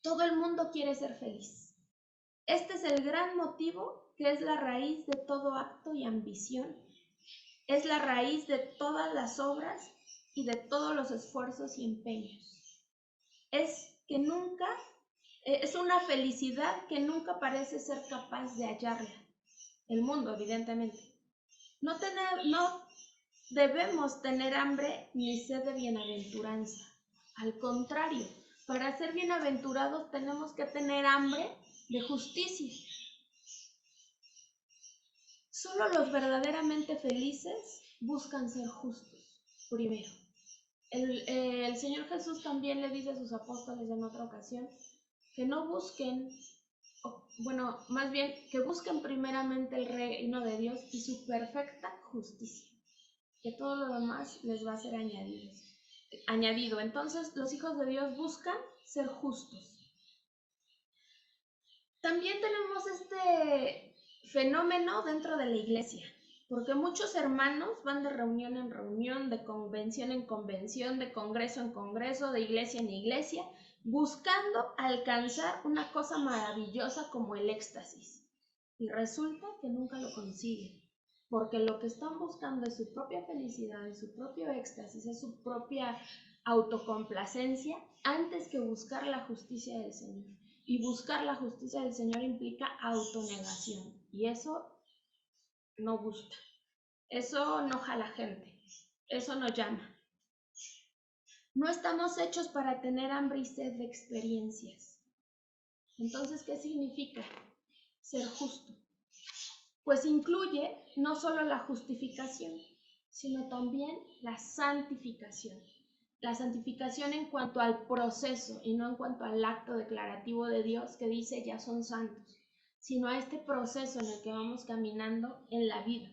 Todo el mundo quiere ser feliz. Este es el gran motivo que es la raíz de todo acto y ambición. Es la raíz de todas las obras y de todos los esfuerzos y empeños. Es que nunca, es una felicidad que nunca parece ser capaz de hallarla. El mundo, evidentemente. No debemos tener hambre ni sed de bienaventuranza. Al contrario, para ser bienaventurados tenemos que tener hambre de justicia. Solo los verdaderamente felices buscan ser justos, primero. El Señor Jesús también le dice a sus apóstoles en otra ocasión que no busquen, bueno, más bien que busquen primeramente el reino de Dios y su perfecta justicia, que todo lo demás les va a ser añadido. Entonces, los hijos de Dios buscan ser justos. También tenemos este fenómeno dentro de la iglesia, porque muchos hermanos van de reunión en reunión, de convención en convención, de congreso en congreso, de iglesia en iglesia, buscando alcanzar una cosa maravillosa como el éxtasis. Y resulta que nunca lo consiguen, porque lo que están buscando es su propia felicidad, es su propio éxtasis, es su propia autocomplacencia, antes que buscar la justicia del Señor. Y buscar la justicia del Señor implica autonegación. Y eso no gusta. Eso no jala gente, eso no llama. No estamos hechos para tener hambre y sed de experiencias. Entonces, ¿qué significa ser justo? Pues incluye no solo la justificación, sino también la santificación. La santificación en cuanto al proceso y no en cuanto al acto declarativo de Dios que dice ya son santos, sino a este proceso en el que vamos caminando en la vida.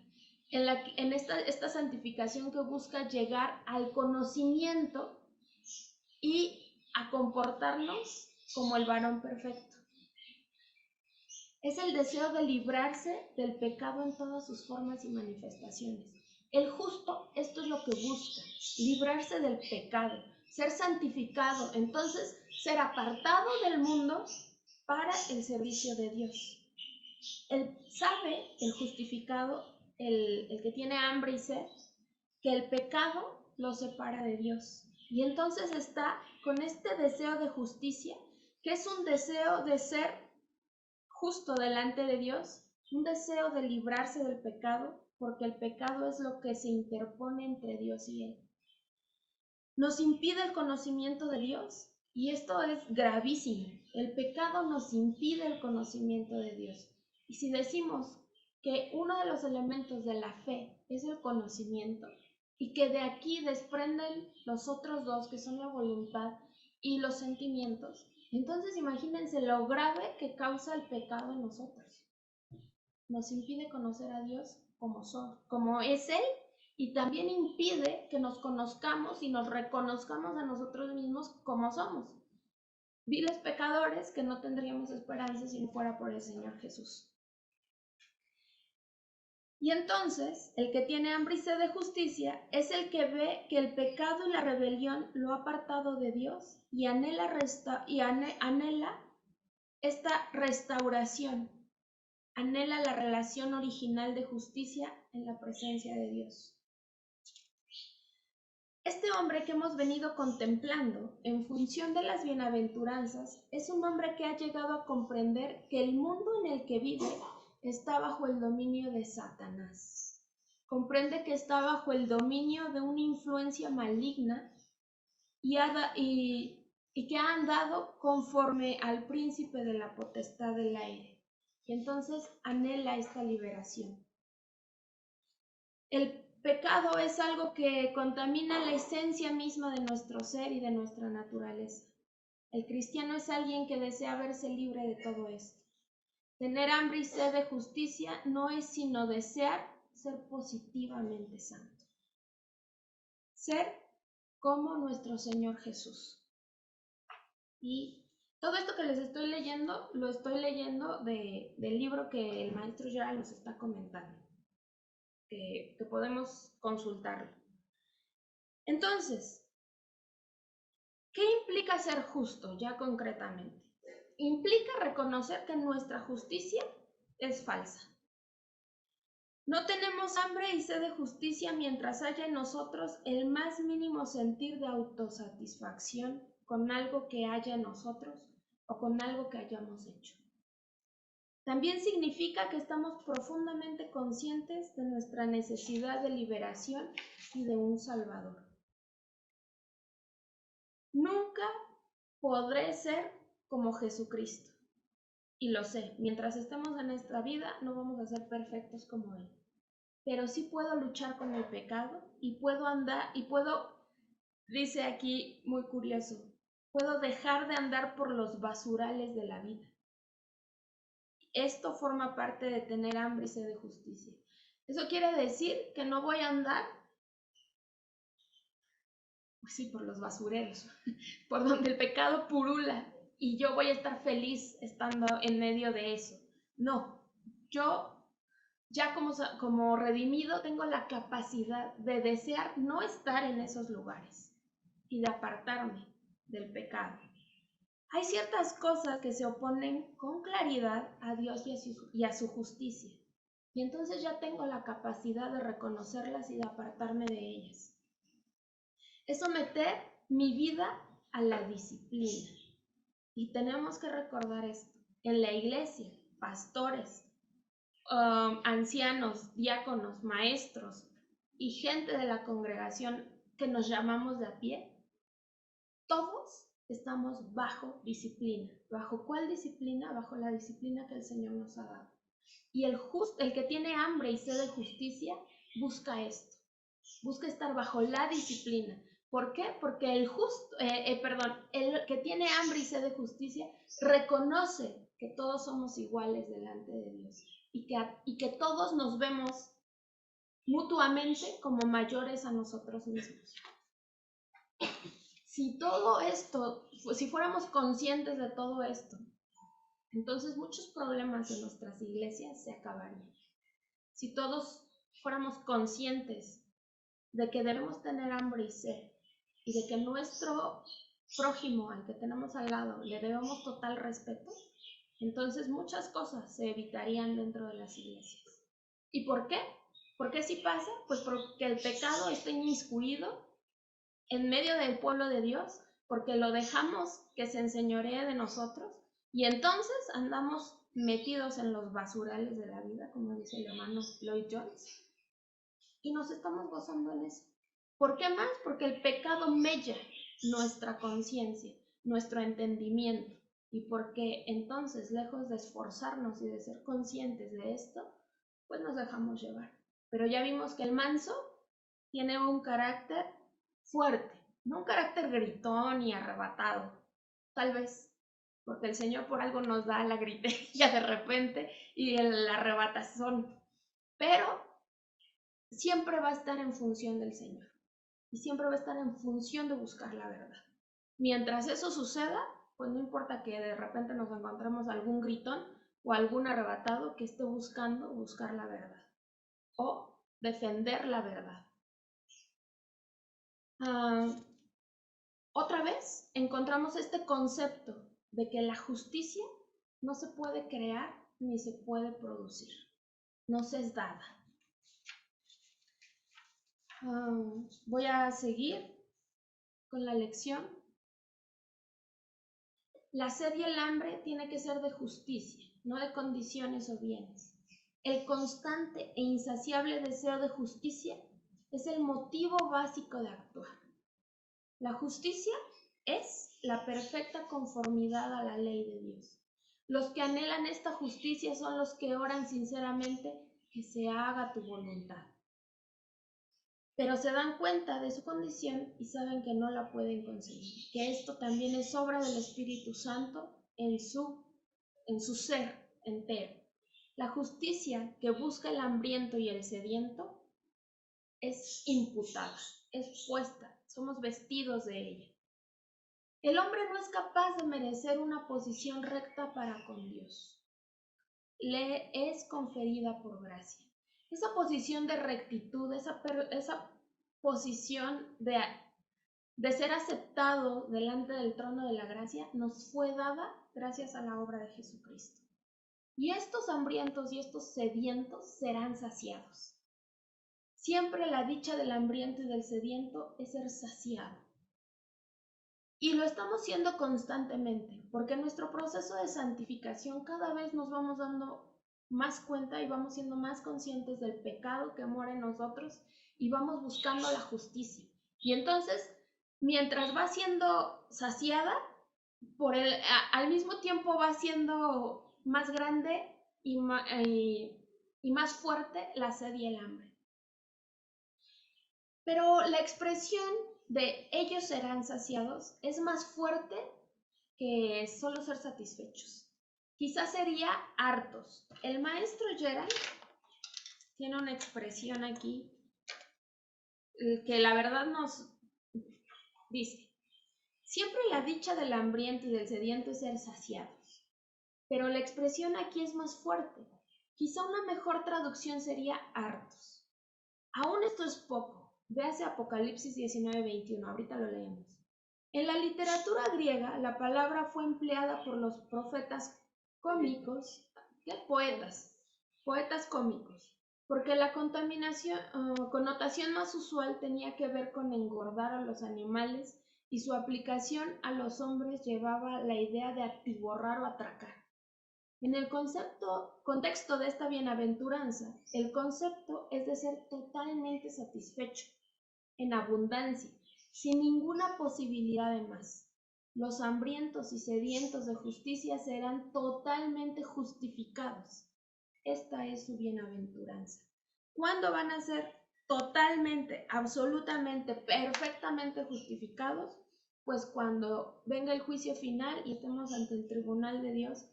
En esta santificación que busca llegar al conocimiento y a comportarnos como el varón perfecto. Es el deseo de librarse del pecado en todas sus formas y manifestaciones. El justo, esto es lo que busca, librarse del pecado, ser santificado, entonces ser apartado del mundo para el servicio de Dios. Él sabe, el justificado, el que tiene hambre y sed, que el pecado lo separa de Dios. Y entonces está con este deseo de justicia, que es un deseo de ser justo delante de Dios, un deseo de librarse del pecado, porque el pecado es lo que se interpone entre Dios y Él. Nos impide el conocimiento de Dios, y esto es gravísimo. El pecado nos impide el conocimiento de Dios. Y si decimos que uno de los elementos de la fe es el conocimiento, y que de aquí desprenden los otros dos, que son la voluntad y los sentimientos, entonces imagínense lo grave que causa el pecado en nosotros. Nos impide conocer a Dios como es Él, y también impide que nos conozcamos y nos reconozcamos a nosotros mismos como somos. Viles pecadores que no tendríamos esperanza si no fuera por el Señor Jesús. Y entonces, el que tiene hambre y sed de justicia es el que ve que el pecado y la rebelión lo ha apartado de Dios y anhela esta restauración, anhela la relación original de justicia en la presencia de Dios. Este hombre que hemos venido contemplando en función de las bienaventuranzas es un hombre que ha llegado a comprender que el mundo en el que vive está bajo el dominio de Satanás. Comprende que está bajo el dominio de una influencia maligna y que ha andado conforme al príncipe de la potestad del aire. Y entonces anhela esta liberación. El pecado es algo que contamina la esencia misma de nuestro ser y de nuestra naturaleza. El cristiano es alguien que desea verse libre de todo esto. Tener hambre y sed de justicia no es sino desear ser positivamente santo. Ser como nuestro Señor Jesús. Y todo esto que les estoy leyendo, lo estoy leyendo del libro que el maestro Gerald nos está comentando, que podemos consultarlo. Entonces, ¿qué implica ser justo ya concretamente? Implica reconocer que nuestra justicia es falsa. No tenemos hambre y sed de justicia mientras haya en nosotros el más mínimo sentir de autosatisfacción con algo que haya en nosotros o con algo que hayamos hecho. También significa que estamos profundamente conscientes de nuestra necesidad de liberación y de un Salvador. Nunca podré ser como Jesucristo. Y lo sé, mientras estemos en esta vida no vamos a ser perfectos como Él. Pero sí puedo luchar con el pecado y puedo andar, dice aquí muy curioso, puedo dejar de andar por los basurales de la vida. Esto forma parte de tener hambre y sed de justicia. Eso quiere decir que no voy a andar, pues sí, por los basureros, por donde el pecado purula, y yo voy a estar feliz estando en medio de eso. No, yo ya como redimido tengo la capacidad de desear no estar en esos lugares y de apartarme del pecado. Hay ciertas cosas que se oponen con claridad a Dios y a su justicia, y entonces ya tengo la capacidad de reconocerlas y de apartarme de ellas. Es someter mi vida a la disciplina. Y tenemos que recordar esto. En la iglesia, pastores, ancianos, diáconos, maestros y gente de la congregación que nos llamamos de a pie, todos estamos bajo disciplina. ¿Bajo cuál disciplina? Bajo la disciplina que el Señor nos ha dado. Y el que tiene hambre y sed de justicia busca esto, busca estar bajo la disciplina. ¿Por qué? Porque el que tiene hambre y sed de justicia reconoce que todos somos iguales delante de Dios y que todos nos vemos mutuamente como mayores a nosotros mismos. Si todo esto, si fuéramos conscientes de todo esto, entonces muchos problemas en nuestras iglesias se acabarían. Si todos fuéramos conscientes de que debemos tener hambre y sed y de que nuestro prójimo, al que tenemos al lado, le debemos total respeto, entonces muchas cosas se evitarían dentro de las iglesias. ¿Y por qué? ¿Por qué sí pasa? Pues porque el pecado está inmiscuido en medio del pueblo de Dios, porque lo dejamos que se enseñoree de nosotros y entonces andamos metidos en los basurales de la vida, como dice el hermano Lloyd Jones, y nos estamos gozando en eso. ¿Por qué más? Porque el pecado mella nuestra conciencia, nuestro entendimiento, y porque entonces, lejos de esforzarnos y de ser conscientes de esto, pues nos dejamos llevar. Pero ya vimos que el manso tiene un carácter fuerte, no un carácter gritón y arrebatado, tal vez, porque el Señor por algo nos da la gritería de repente y el arrebatazón, pero siempre va a estar en función del Señor y siempre va a estar en función de buscar la verdad. Mientras eso suceda, pues no importa que de repente nos encontremos algún gritón o algún arrebatado que esté buscando buscar la verdad o defender la verdad. Otra vez encontramos este concepto de que la justicia no se puede crear ni se puede producir, no se es dada. Voy a seguir con la lección. La sed y el hambre tiene que ser de justicia, no de condiciones o bienes. El constante e insaciable deseo de justicia es el motivo básico de actuar. La justicia es la perfecta conformidad a la ley de Dios. Los que anhelan esta justicia son los que oran sinceramente que se haga tu voluntad. Pero se dan cuenta de su condición y saben que no la pueden conseguir, que esto también es obra del Espíritu Santo en su ser entero. La justicia que busca el hambriento y el sediento es imputada, es puesta, somos vestidos de ella. El hombre no es capaz de merecer una posición recta para con Dios. Le es conferida por gracia. Esa posición de rectitud, esa posición de ser aceptado delante del trono de la gracia, nos fue dada gracias a la obra de Jesucristo. Y estos hambrientos y estos sedientos serán saciados. Siempre la dicha del hambriento y del sediento es ser saciado. Y lo estamos siendo constantemente, porque en nuestro proceso de santificación cada vez nos vamos dando más cuenta y vamos siendo más conscientes del pecado que mora en nosotros y vamos buscando la justicia. Y entonces, mientras va siendo saciada, al mismo tiempo va siendo más grande y más fuerte la sed y el hambre. Pero la expresión de ellos serán saciados es más fuerte que solo ser satisfechos. Quizás sería hartos. El maestro Gerald tiene una expresión aquí que la verdad nos dice: siempre la dicha del hambriento y del sediento es ser saciados, pero la expresión aquí es más fuerte. Quizá una mejor traducción sería hartos. Aún esto es poco. Véase Apocalipsis 19:21, ahorita lo leemos. En la literatura griega, la palabra fue empleada por los profetas cómicos, poetas cómicos, porque la connotación más usual tenía que ver con engordar a los animales y su aplicación a los hombres llevaba la idea de atiborrar o atracar. En el contexto de esta bienaventuranza, el concepto es de ser totalmente satisfecho, en abundancia, sin ninguna posibilidad de más. Los hambrientos y sedientos de justicia serán totalmente justificados. Esta es su bienaventuranza. ¿Cuándo van a ser totalmente, absolutamente, perfectamente justificados? Pues cuando venga el juicio final y estemos ante el tribunal de Dios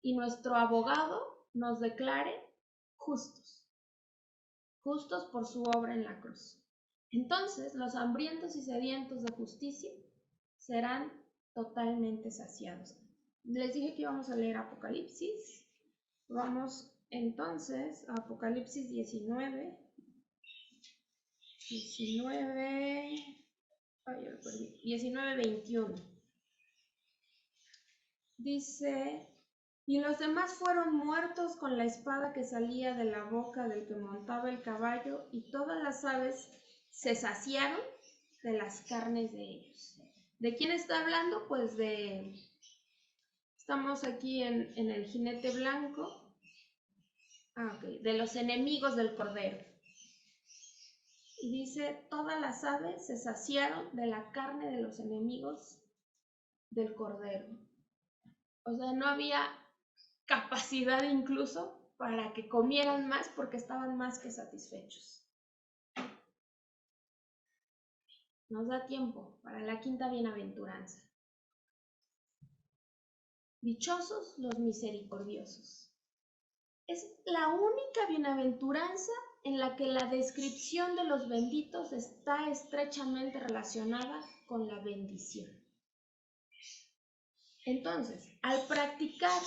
y nuestro abogado nos declare justos, justos por su obra en la cruz. Entonces los hambrientos y sedientos de justicia serán totalmente saciados. Les dije que íbamos a leer Apocalipsis. Vamos entonces a Apocalipsis 19, 21. Dice: y los demás fueron muertos con la espada que salía de la boca del que montaba el caballo, y todas las aves se saciaron de las carnes de ellos. ¿De quién está hablando? Pues estamos aquí en el jinete blanco. De los enemigos del Cordero. Y dice, todas las aves se saciaron de la carne de los enemigos del Cordero. O sea, no había capacidad incluso para que comieran más porque estaban más que satisfechos. Nos da tiempo para la quinta bienaventuranza. Dichosos los misericordiosos. Es la única bienaventuranza en la que la descripción de los benditos está estrechamente relacionada con la bendición. Entonces, al practicar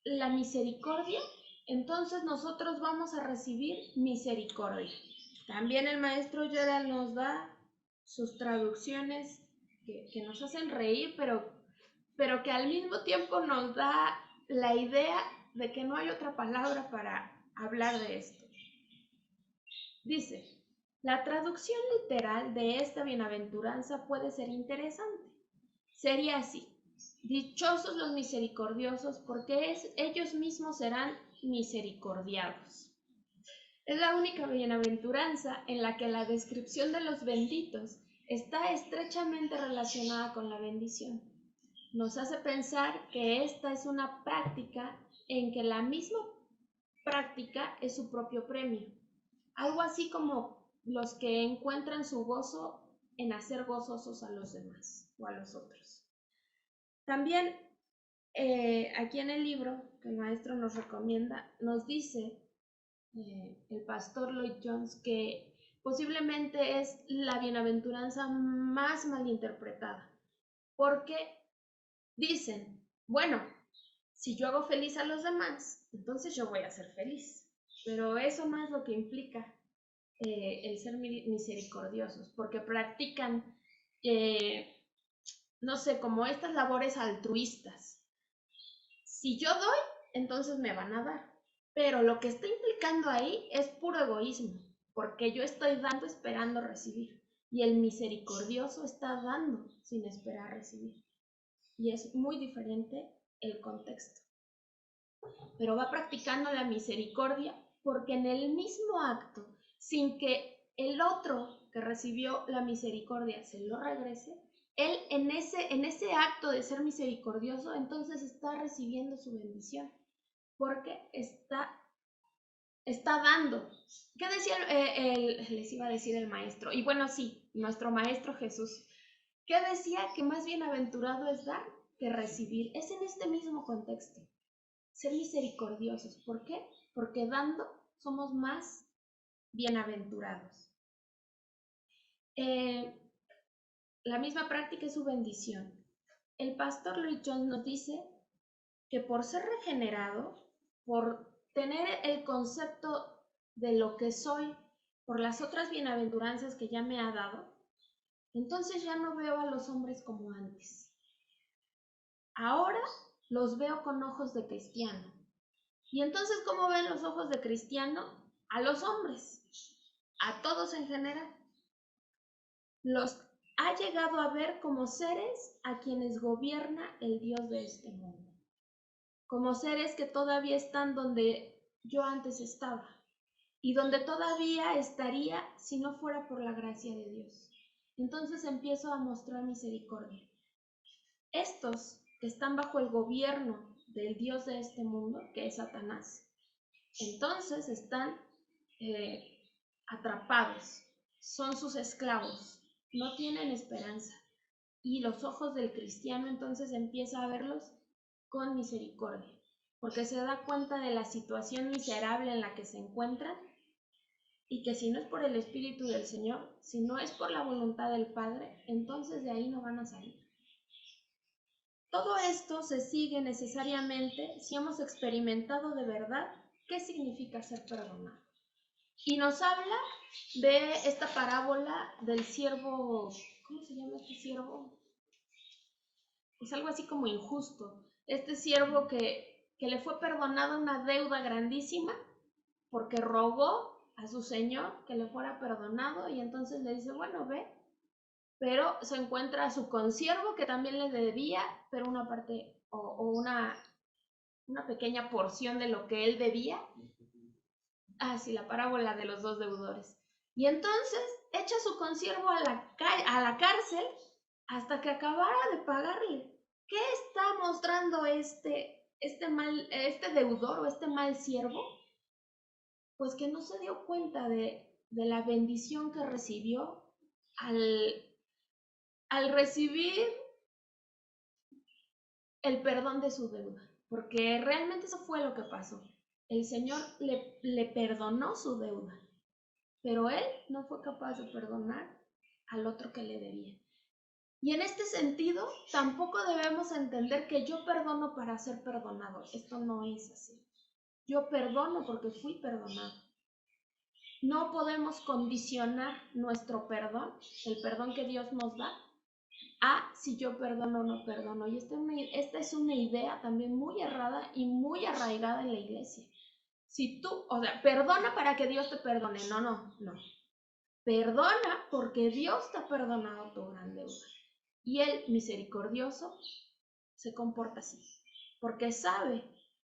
la misericordia, entonces nosotros vamos a recibir misericordia. También el maestro Gerald nos da sus traducciones que nos hacen reír, pero que al mismo tiempo nos da la idea de que no hay otra palabra para hablar de esto. Dice, la traducción literal de esta bienaventuranza puede ser interesante. Sería así: dichosos los misericordiosos, porque ellos mismos serán misericordiados. Es la única bienaventuranza en la que la descripción de los benditos está estrechamente relacionada con la bendición. Nos hace pensar que esta es una práctica en que la misma práctica es su propio premio. Algo así como los que encuentran su gozo en hacer gozosos a los demás o a los otros. También aquí en el libro que el maestro nos recomienda, nos dice el pastor Lloyd Jones que posiblemente es la bienaventuranza más malinterpretada, porque dicen, bueno, si yo hago feliz a los demás, entonces yo voy a ser feliz. Pero eso no es lo que implica el ser misericordiosos, porque practican, no sé, como estas labores altruistas. Si yo doy, entonces me van a dar. Pero lo que está implicando ahí es puro egoísmo, porque yo estoy dando esperando recibir. Y el misericordioso está dando sin esperar recibir. Y es muy diferente el contexto. Pero va practicando la misericordia porque en el mismo acto, sin que el otro que recibió la misericordia se lo regrese, él en ese acto de ser misericordioso, entonces está recibiendo su bendición, porque está dando. ¿Qué decía les iba a decir el maestro? Y bueno, sí, nuestro maestro Jesús. ¿Qué decía? Que más bienaventurado es dar que recibir. Es en este mismo contexto. Ser misericordiosos. ¿Por qué? Porque dando somos más bienaventurados. La misma práctica es su bendición. El pastor Lloyd Jones nos dice que por ser regenerado, por tener el concepto de lo que soy, por las otras bienaventuranzas que ya me ha dado, entonces ya no veo a los hombres como antes. Ahora los veo con ojos de cristiano. Y entonces, ¿cómo ven los ojos de cristiano? A los hombres, a todos en general. Los ha llegado a ver como seres a quienes gobierna el Dios de este mundo. como seres que todavía están donde yo antes estaba y donde todavía estaría si no fuera por la gracia de Dios. Entonces empiezo a mostrar misericordia. Estos que están bajo el gobierno del Dios de este mundo, que es Satanás, entonces están atrapados, son sus esclavos, no tienen esperanza. Y los ojos del cristiano entonces empieza a verlos con misericordia, porque se da cuenta de la situación miserable en la que se encuentran y que si no es por el Espíritu del Señor, si no es por la voluntad del Padre, entonces de ahí no van a salir. Todo esto se sigue necesariamente si hemos experimentado de verdad qué significa ser perdonado. Y nos habla de esta parábola del siervo, ¿cómo se llama este siervo? Es algo así como injusto. Este siervo que le fue perdonada una deuda grandísima porque rogó a su señor que le fuera perdonado y entonces le dice, bueno, ve, pero se encuentra a su consiervo que también le debía, pero una parte o una pequeña porción de lo que él debía. Ah, sí, la parábola de los dos deudores. Y entonces echa a su consiervo a la cárcel hasta que acabara de pagarle. ¿Qué está mostrando este deudor o este mal siervo? Pues que no se dio cuenta de la bendición que recibió al recibir el perdón de su deuda, porque realmente eso fue lo que pasó. El Señor le perdonó su deuda, pero él no fue capaz de perdonar al otro que le debía. Y en este sentido, tampoco debemos entender que yo perdono para ser perdonado. Esto no es así. Yo perdono porque fui perdonado. No podemos condicionar nuestro perdón, el perdón que Dios nos da, a si yo perdono o no perdono. Y esta es una idea también muy errada y muy arraigada en la iglesia. Si tú, o sea, perdona para que Dios te perdone. No. Perdona porque Dios te ha perdonado tu gran deuda. Y el misericordioso se comporta así, porque sabe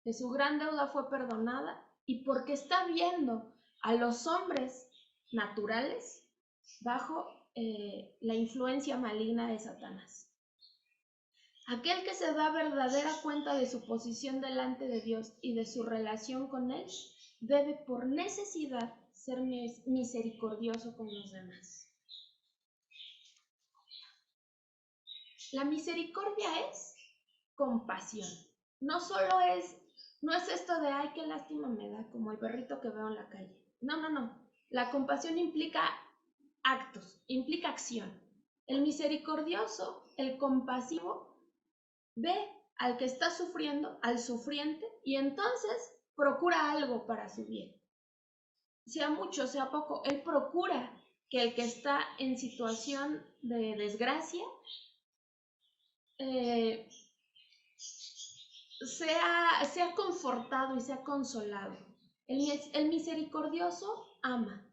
que su gran deuda fue perdonada y porque está viendo a los hombres naturales bajo la influencia maligna de Satanás. Aquel que se da verdadera cuenta de su posición delante de Dios y de su relación con Él, debe por necesidad ser misericordioso con los demás. La misericordia es compasión. No es esto de, ay, qué lástima me da, como el perrito que veo en la calle. No. La compasión implica actos, implica acción. El misericordioso, el compasivo, ve al que está sufriendo, al sufriente, y entonces procura algo para su bien. Sea mucho, sea poco, él procura que el que está en situación de desgracia sea confortado y sea consolado. El misericordioso ama.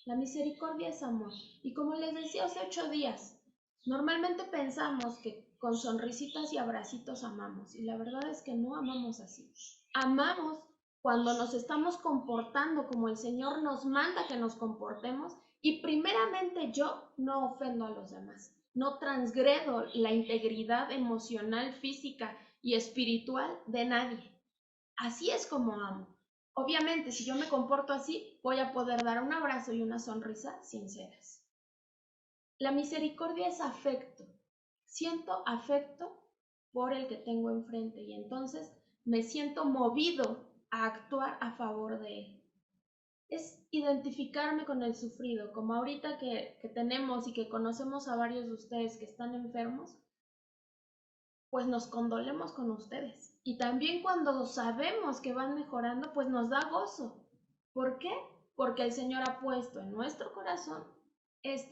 La misericordia es amor. Y como les decía hace 8 días, normalmente pensamos que con sonrisitas y abracitos amamos. Y la verdad es que no amamos así. Amamos cuando nos estamos comportando como el Señor nos manda que nos comportemos. Y primeramente yo no ofendo a los demás. No transgredo la integridad emocional, física y espiritual de nadie. Así es como amo. Obviamente, si yo me comporto así, voy a poder dar un abrazo y una sonrisa sinceras. La misericordia es afecto. Siento afecto por el que tengo enfrente y entonces me siento movido a actuar a favor de él. Es identificarme con el sufrido, como ahorita que tenemos y que conocemos a varios de ustedes que están enfermos, pues nos condolemos con ustedes. Y también cuando sabemos que van mejorando, pues nos da gozo. ¿Por qué? Porque el Señor ha puesto en nuestro corazón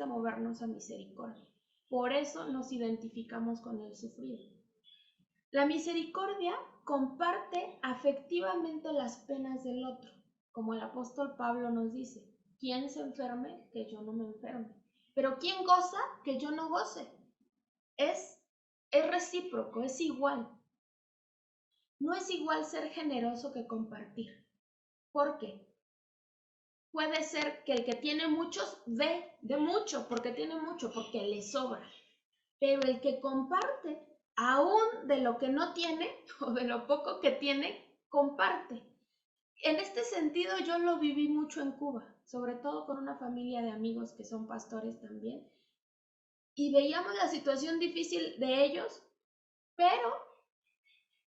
movernos a misericordia. Por eso nos identificamos con el sufrido. La misericordia comparte afectivamente las penas del otro, como el apóstol Pablo nos dice, ¿quién se enferme? Que yo no me enferme. Pero ¿quién goza? Que yo no goce. Es recíproco, es igual. no es igual ser generoso que compartir. ¿Por qué? Puede ser que el que tiene muchos dé de mucho, porque tiene mucho, porque le sobra. Pero el que comparte, aún de lo que no tiene o de lo poco que tiene, comparte. En este sentido yo lo viví mucho en Cuba, sobre todo con una familia de amigos que son pastores también. Y veíamos la situación difícil de ellos, pero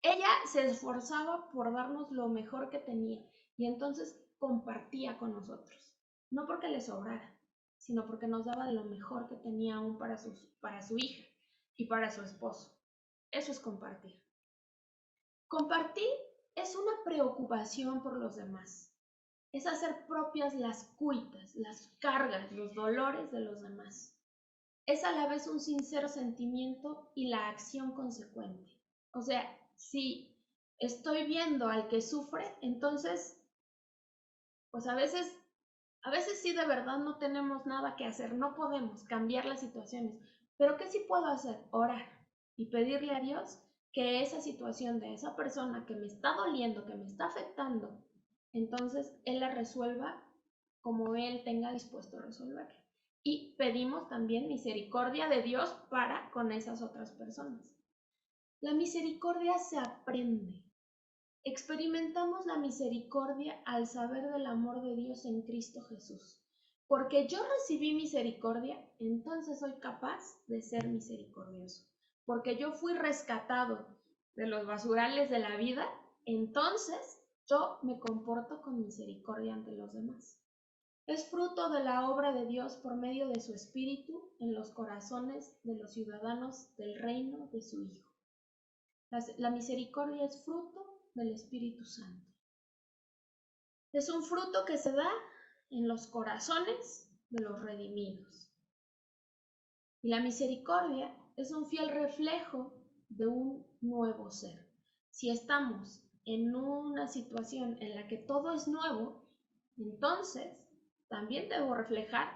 ella se esforzaba por darnos lo mejor que tenía y entonces compartía con nosotros. No porque le sobrara, sino porque nos daba de lo mejor que tenía aún para su hija y para su esposo. Eso es compartir. Compartir es una preocupación por los demás. Es hacer propias las cuitas, las cargas, los dolores de los demás. Es a la vez un sincero sentimiento y la acción consecuente. O sea, si estoy viendo al que sufre, entonces, pues a veces sí de verdad no tenemos nada que hacer, no podemos cambiar las situaciones. Pero ¿qué sí puedo hacer? Orar y pedirle a Dios que esa situación de esa persona que me está doliendo, que me está afectando, entonces Él la resuelva como Él tenga dispuesto a resolverla. Y pedimos también misericordia de Dios para con esas otras personas. La misericordia se aprende. Experimentamos la misericordia al saber del amor de Dios en Cristo Jesús. Porque yo recibí misericordia, entonces soy capaz de ser misericordioso. Porque yo fui rescatado de los basurales de la vida, entonces yo me comporto con misericordia ante los demás. Es fruto de la obra de Dios por medio de su Espíritu en los corazones de los ciudadanos del reino de su Hijo. La misericordia es fruto del Espíritu Santo. Es un fruto que se da en los corazones de los redimidos. Y la misericordia es un fiel reflejo de un nuevo ser. Si estamos en una situación en la que todo es nuevo, entonces también debo reflejar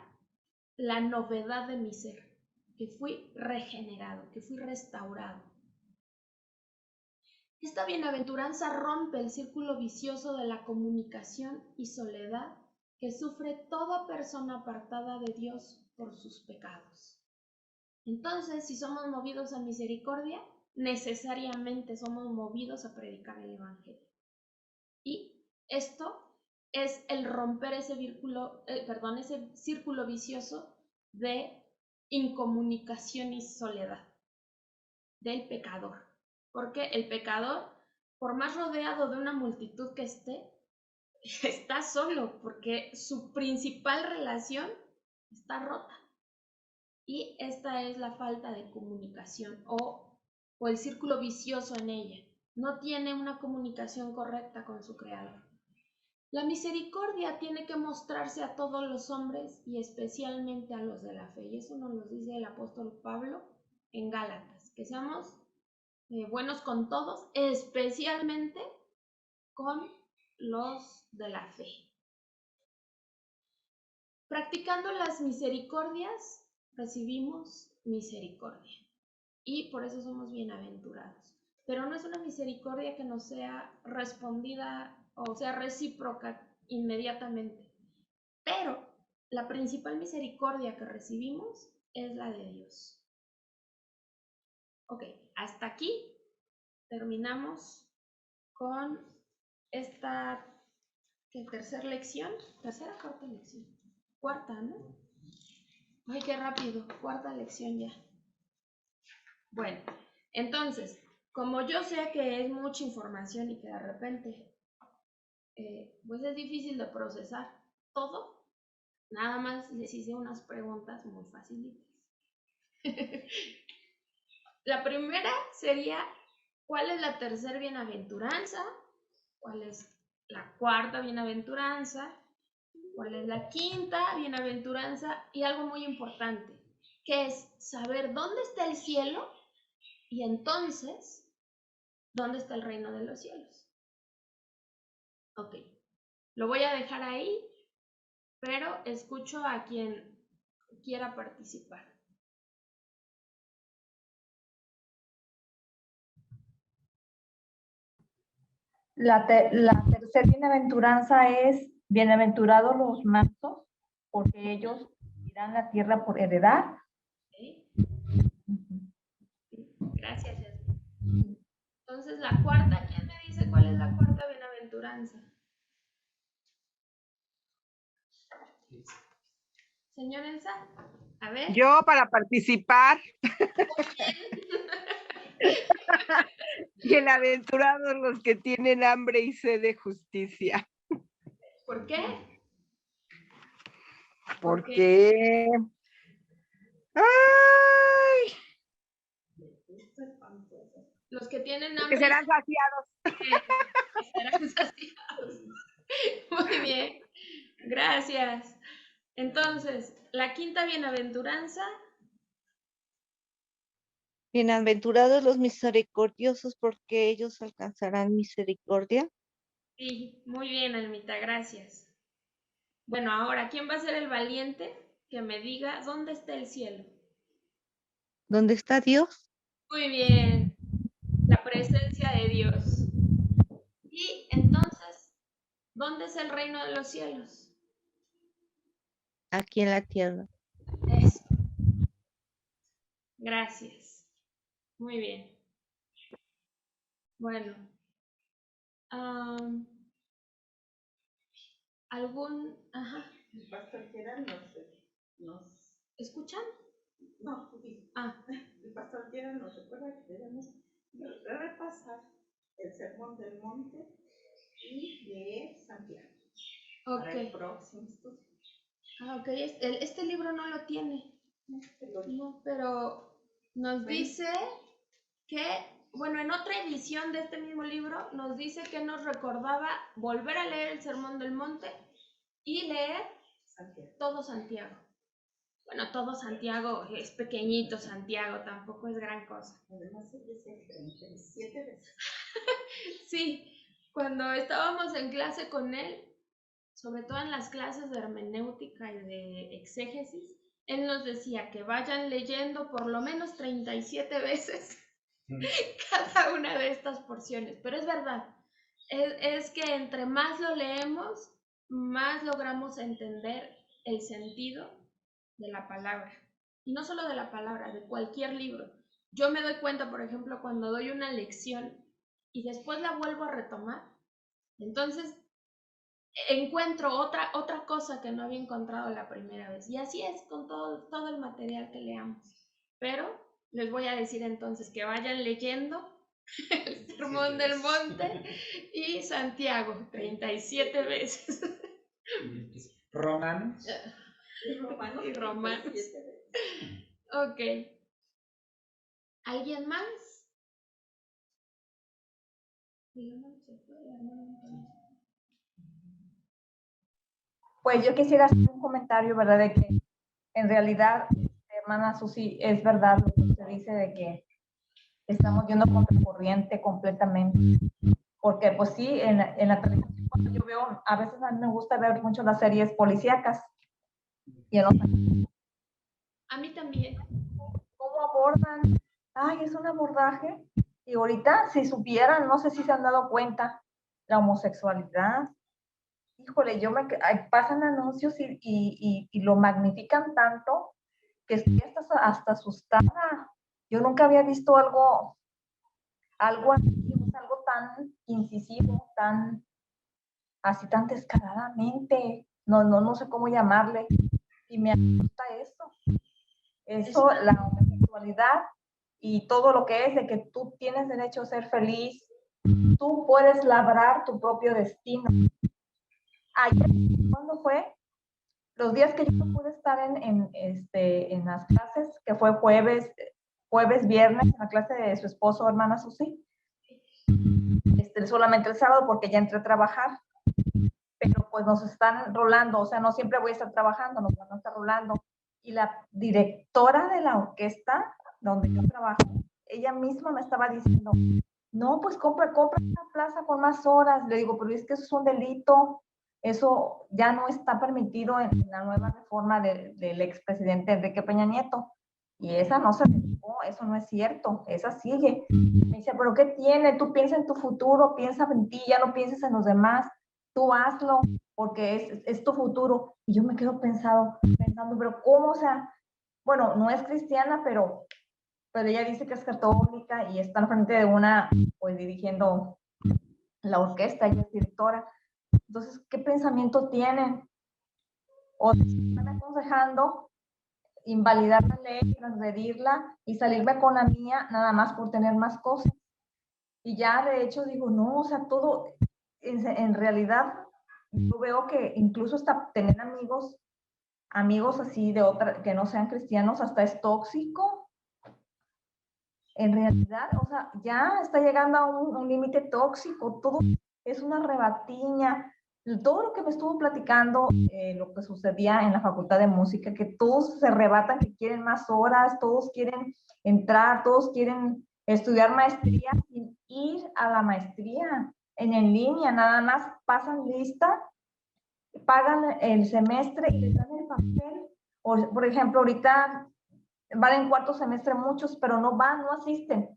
la novedad de mi ser, que fui regenerado, que fui restaurado. Esta bienaventuranza rompe el círculo vicioso de la comunicación y soledad que sufre toda persona apartada de Dios por sus pecados. Entonces, si somos movidos a misericordia, necesariamente somos movidos a predicar el Evangelio. Y esto es el romper ese círculo vicioso de incomunicación y soledad del pecador. Porque el pecador, por más rodeado de una multitud que esté, está solo, porque su principal relación está rota. Y esta es la falta de comunicación o el círculo vicioso en ella. No tiene una comunicación correcta con su Creador. La misericordia tiene que mostrarse a todos los hombres y especialmente a los de la fe. Y eso nos lo dice el apóstol Pablo en Gálatas, que seamos buenos con todos, especialmente con los de la fe. Practicando las misericordias, recibimos misericordia y por eso somos bienaventurados. Pero no es una misericordia que nos sea respondida o sea recíproca inmediatamente. Pero la principal misericordia que recibimos es la de Dios. Ok, hasta aquí terminamos con esta tercera lección. ¿Tercera o cuarta lección? Cuarta, ¿no? Ay, qué rápido, cuarta lección ya. Bueno, entonces, como yo sé que es mucha información y que de repente pues es difícil de procesar todo, nada más les hice unas preguntas muy facilitas. La primera sería, ¿cuál es la tercera bienaventuranza? ¿Cuál es la cuarta bienaventuranza? ¿Cuál es la quinta bienaventuranza? Y algo muy importante, que es saber dónde está el cielo y entonces, ¿dónde está el reino de los cielos? Ok, lo voy a dejar ahí, pero escucho a quien quiera participar. La tercera bienaventuranza es: bienaventurados los mansos, porque ellos irán la tierra por heredar. ¿Sí? Gracias, Yasmin. Entonces, la cuarta, ¿quién me dice cuál es la cuarta bienaventuranza? Señor Elsa, a ver. Yo para participar. Bienaventurados los que tienen hambre y sed de justicia. ¿Por qué? Porque... ¡Ay! Los que tienen Que hambre. serán saciados. Serán saciados. Muy bien. Gracias. Entonces, la quinta bienaventuranza. Bienaventurados los misericordiosos, porque ellos alcanzarán misericordia. Sí, muy bien, Almita, gracias. Bueno, ahora, ¿quién va a ser el valiente que me diga dónde está el cielo? ¿Dónde está Dios? Muy bien, la presencia de Dios. Y entonces, ¿dónde es el reino de los cielos? Aquí en la tierra. Eso. Gracias. Muy bien. Bueno. Ajá. El pastor Gerald nos... ¿Escuchan? No, el pastor Gerald nos recuerda que debemos repasar el Sermón del Monte y leer Santiago. Ok. Para el próximo estudio. Ok, este libro no lo tiene. No, pero nos dice que, bueno, en otra edición de este mismo libro nos dice que nos recordaba volver a leer el Sermón del Monte y leer todo Santiago. Bueno, todo Santiago es pequeñito, Santiago tampoco es gran cosa. Además, se dice 37 veces. Sí, cuando estábamos en clase con él, sobre todo en las clases de hermenéutica y de exégesis, él nos decía que vayan leyendo por lo menos 37 veces cada una de estas porciones. Pero es verdad, es que entre más lo leemos, más logramos entender el sentido de la palabra. Y no solo de la palabra, de cualquier libro. Yo me doy cuenta, por ejemplo, cuando doy una lección y después la vuelvo a retomar, entonces encuentro otra cosa que no había encontrado la primera vez. Y así es con todo el material que leamos. Pero les voy a decir entonces que vayan leyendo el Sermón del Monte y Santiago 37 veces. Romanos. Y Romanos. Ok. ¿Alguien más? Pues yo quisiera hacer un comentario, ¿verdad? De que en realidad, hermana Susi, es verdad lo que usted dice de que estamos yendo contra corriente completamente. Porque pues sí, en la televisión cuando yo veo, a veces a mí me gusta ver mucho las series policíacas. Y a mí también. ¿Cómo abordan? Ay, es un abordaje. Y ahorita, si supieran, no sé si se han dado cuenta, la homosexualidad. Híjole, pasan anuncios y lo magnifican tanto que estoy hasta asustada. Yo nunca había visto algo así, algo tan incisivo, tan descaradamente. No sé cómo llamarle. Y me asusta eso, la homosexualidad y todo lo que es de que tú tienes derecho a ser feliz. Tú puedes labrar tu propio destino. Ayer, ¿cuándo fue? Los días que yo no pude estar en las clases, que fue jueves, viernes, en la clase de su esposo, hermana Susi. Solamente el sábado porque ya entré a trabajar. Pero pues nos están rolando, o sea, no siempre voy a estar trabajando, nos van a estar rolando. Y la directora de la orquesta donde yo trabajo, ella misma me estaba diciendo, no, pues compra una plaza con más horas. Le digo, pero es que eso es un delito. Eso ya no está permitido en la nueva reforma del expresidente Enrique Peña Nieto. Y esa no se dejó, eso no es cierto, esa sigue. Me dice, pero ¿qué tiene? Tú piensa en tu futuro, piensa en ti, ya no pienses en los demás, tú hazlo, porque es tu futuro. Y yo me quedo pensando, pero ¿cómo? O sea, bueno, no es cristiana, pero ella dice que es católica y está al frente de una, pues dirigiendo la orquesta, ella es directora. Entonces, ¿qué pensamiento tienen? O están aconsejando invalidar la ley, transgredirla y salirme con la mía nada más por tener más cosas. Y ya de hecho digo, no, o sea, todo, en realidad, yo veo que incluso hasta tener amigos así de otra, que no sean cristianos, hasta es tóxico. En realidad, o sea, ya está llegando a un límite tóxico, todo es una rebatiña. Todo lo que me estuvo platicando, lo que sucedía en la Facultad de Música, que todos se arrebatan, que quieren más horas, todos quieren entrar, todos quieren estudiar maestría sin ir a la maestría en línea, nada más pasan lista, pagan el semestre y les dan el papel. O, por ejemplo, ahorita van en cuarto semestre muchos, pero no van, no asisten.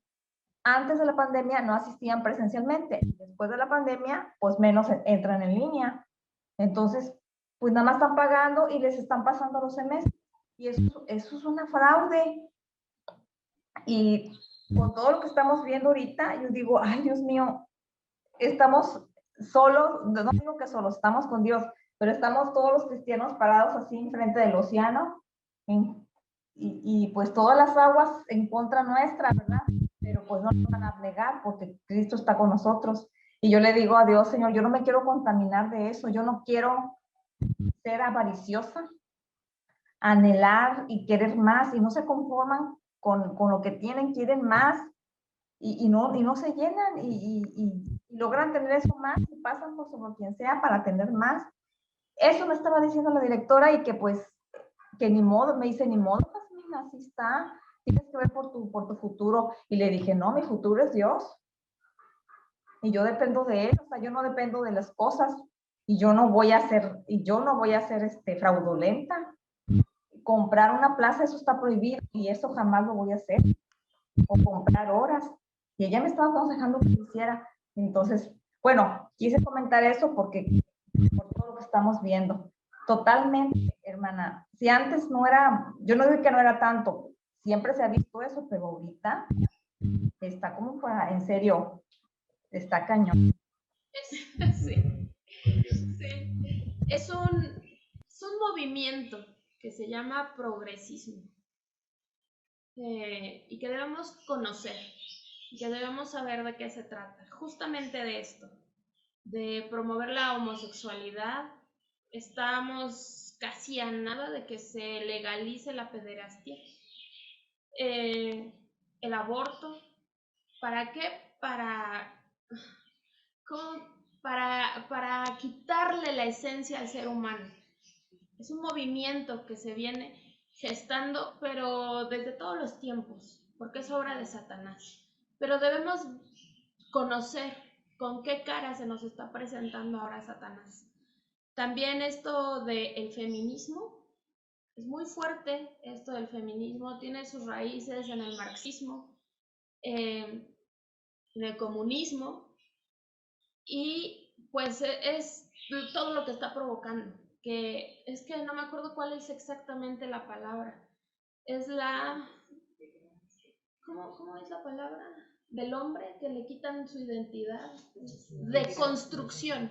Antes de la pandemia no asistían presencialmente. Después de la pandemia, pues menos entran en línea. Entonces, pues nada más están pagando y les están pasando los semestres. Y eso es una fraude. Y con todo lo que estamos viendo ahorita, yo digo, ay, Dios mío, estamos solos, no digo que solos, estamos con Dios, pero estamos todos los cristianos parados así enfrente del océano, y pues todas las aguas en contra nuestra, ¿verdad? Pero pues no nos van a negar porque Cristo está con nosotros. Y yo le digo a Dios, Señor, yo no me quiero contaminar de eso, yo no quiero ser avariciosa, anhelar y querer más, y no se conforman con lo que tienen, quieren más, y no se llenan, y logran tener eso más, y pasan por sobre quien sea para tener más. Eso me estaba diciendo la directora, y que pues, que ni modo, me dice, ni modo, Jasmine, así está, tienes que ver por tu futuro. Y le dije, no, mi futuro es Dios, y yo dependo de Él, o sea, yo no dependo de las cosas, y yo no voy a ser fraudulenta. Comprar una plaza, eso está prohibido, y eso jamás lo voy a hacer, o comprar horas. Y ella me estaba aconsejando que lo hiciera. Entonces, bueno, quise comentar eso porque por todo lo que estamos viendo. Totalmente, hermana. Si antes no era, yo no digo que no era tanto, siempre se ha visto eso, pero ahorita está como para, en serio, está cañón. Sí, sí. Es un movimiento que se llama progresismo, y que debemos conocer, y que debemos saber de qué se trata. Justamente de esto, de promover la homosexualidad. Estamos casi a nada de que se legalice la pederastia, el aborto. ¿Para qué? ¿Cómo? Para quitarle la esencia al ser humano. Es un movimiento que se viene gestando, pero desde todos los tiempos, porque es obra de Satanás. Pero debemos conocer con qué cara se nos está presentando ahora Satanás. También esto del feminismo, es muy fuerte esto del feminismo, tiene sus raíces en el marxismo, en el comunismo, y pues es todo lo que está provocando, que es que no me acuerdo cuál es exactamente la palabra, es la, ¿cómo es la palabra? Del hombre que le quitan su identidad, deconstrucción,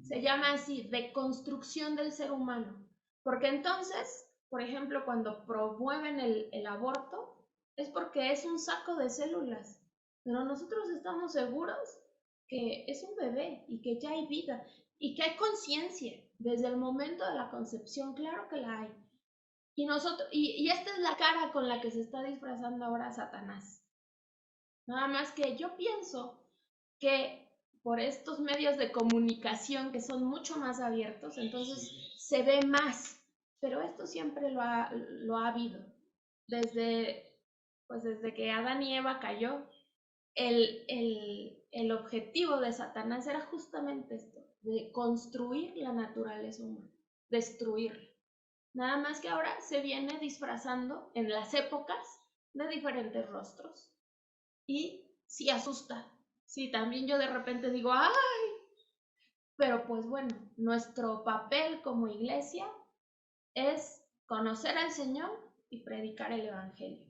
se llama así, deconstrucción del ser humano, porque entonces, por ejemplo, cuando promueven el aborto, es porque es un saco de células, pero nosotros estamos seguros que es un bebé y que ya hay vida y que hay conciencia desde el momento de la concepción, claro que la hay. Y esta es la cara con la que se está disfrazando ahora Satanás. Nada más que yo pienso que por estos medios de comunicación que son mucho más abiertos, entonces se ve más. Pero esto siempre lo ha habido. Desde que Adán y Eva cayó, el objetivo de Satanás era justamente esto, de construir la naturaleza humana, destruirla. Nada más que ahora se viene disfrazando en las épocas de diferentes rostros. Y sí asusta. Sí, también yo de repente digo, ¡ay! Pero pues bueno, nuestro papel como iglesia es conocer al Señor y predicar el Evangelio.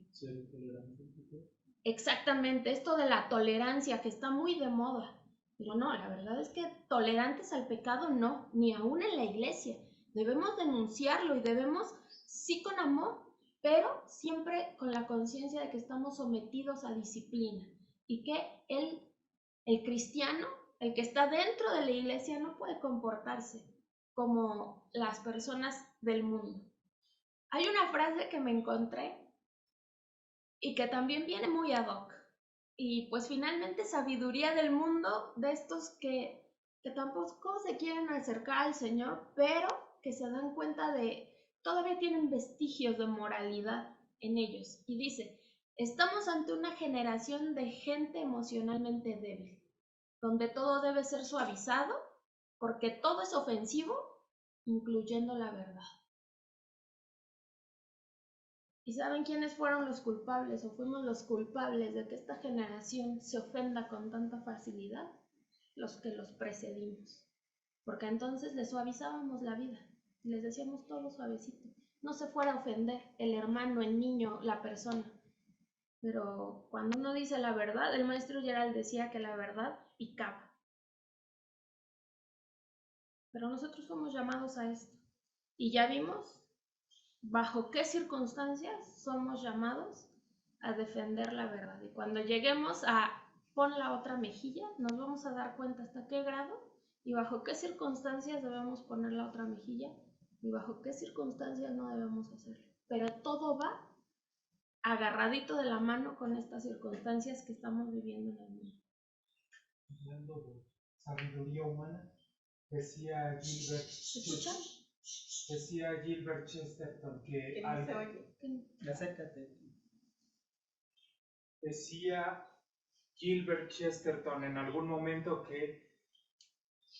Exactamente, esto de la tolerancia que está muy de moda. Pero no, la verdad es que tolerantes al pecado no, ni aún en la iglesia. Debemos denunciarlo y debemos, sí con amor, pero siempre con la conciencia de que estamos sometidos a disciplina y que el cristiano, el que está dentro de la iglesia, no puede comportarse como las personas del mundo. Hay una frase que me encontré y que también viene muy ad hoc. Y pues finalmente sabiduría del mundo de estos que tampoco se quieren acercar al Señor, pero que se dan cuenta de, todavía tienen vestigios de moralidad en ellos. Y dice, estamos ante una generación de gente emocionalmente débil, donde todo debe ser suavizado, porque todo es ofensivo, incluyendo la verdad. ¿Y saben quiénes fueron los culpables o fuimos los culpables de que esta generación se ofenda con tanta facilidad? Los que los precedimos. Porque entonces les suavizábamos la vida, les decíamos todo suavecito. No se fuera a ofender el hermano, el niño, la persona. Pero cuando uno dice la verdad, el maestro Gerald decía que la verdad picaba. Pero nosotros fuimos llamados a esto. Y ya vimos bajo qué circunstancias somos llamados a defender la verdad. Y cuando lleguemos a pon la otra mejilla, nos vamos a dar cuenta hasta qué grado y bajo qué circunstancias debemos poner la otra mejilla y bajo qué circunstancias no debemos hacerlo. Pero todo va agarradito de la mano con estas circunstancias que estamos viviendo en el mundo. Hablando de sabiduría humana, decía Gilbert Chesterton que no se oye. Acércate. Decía Gilbert Chesterton en algún momento que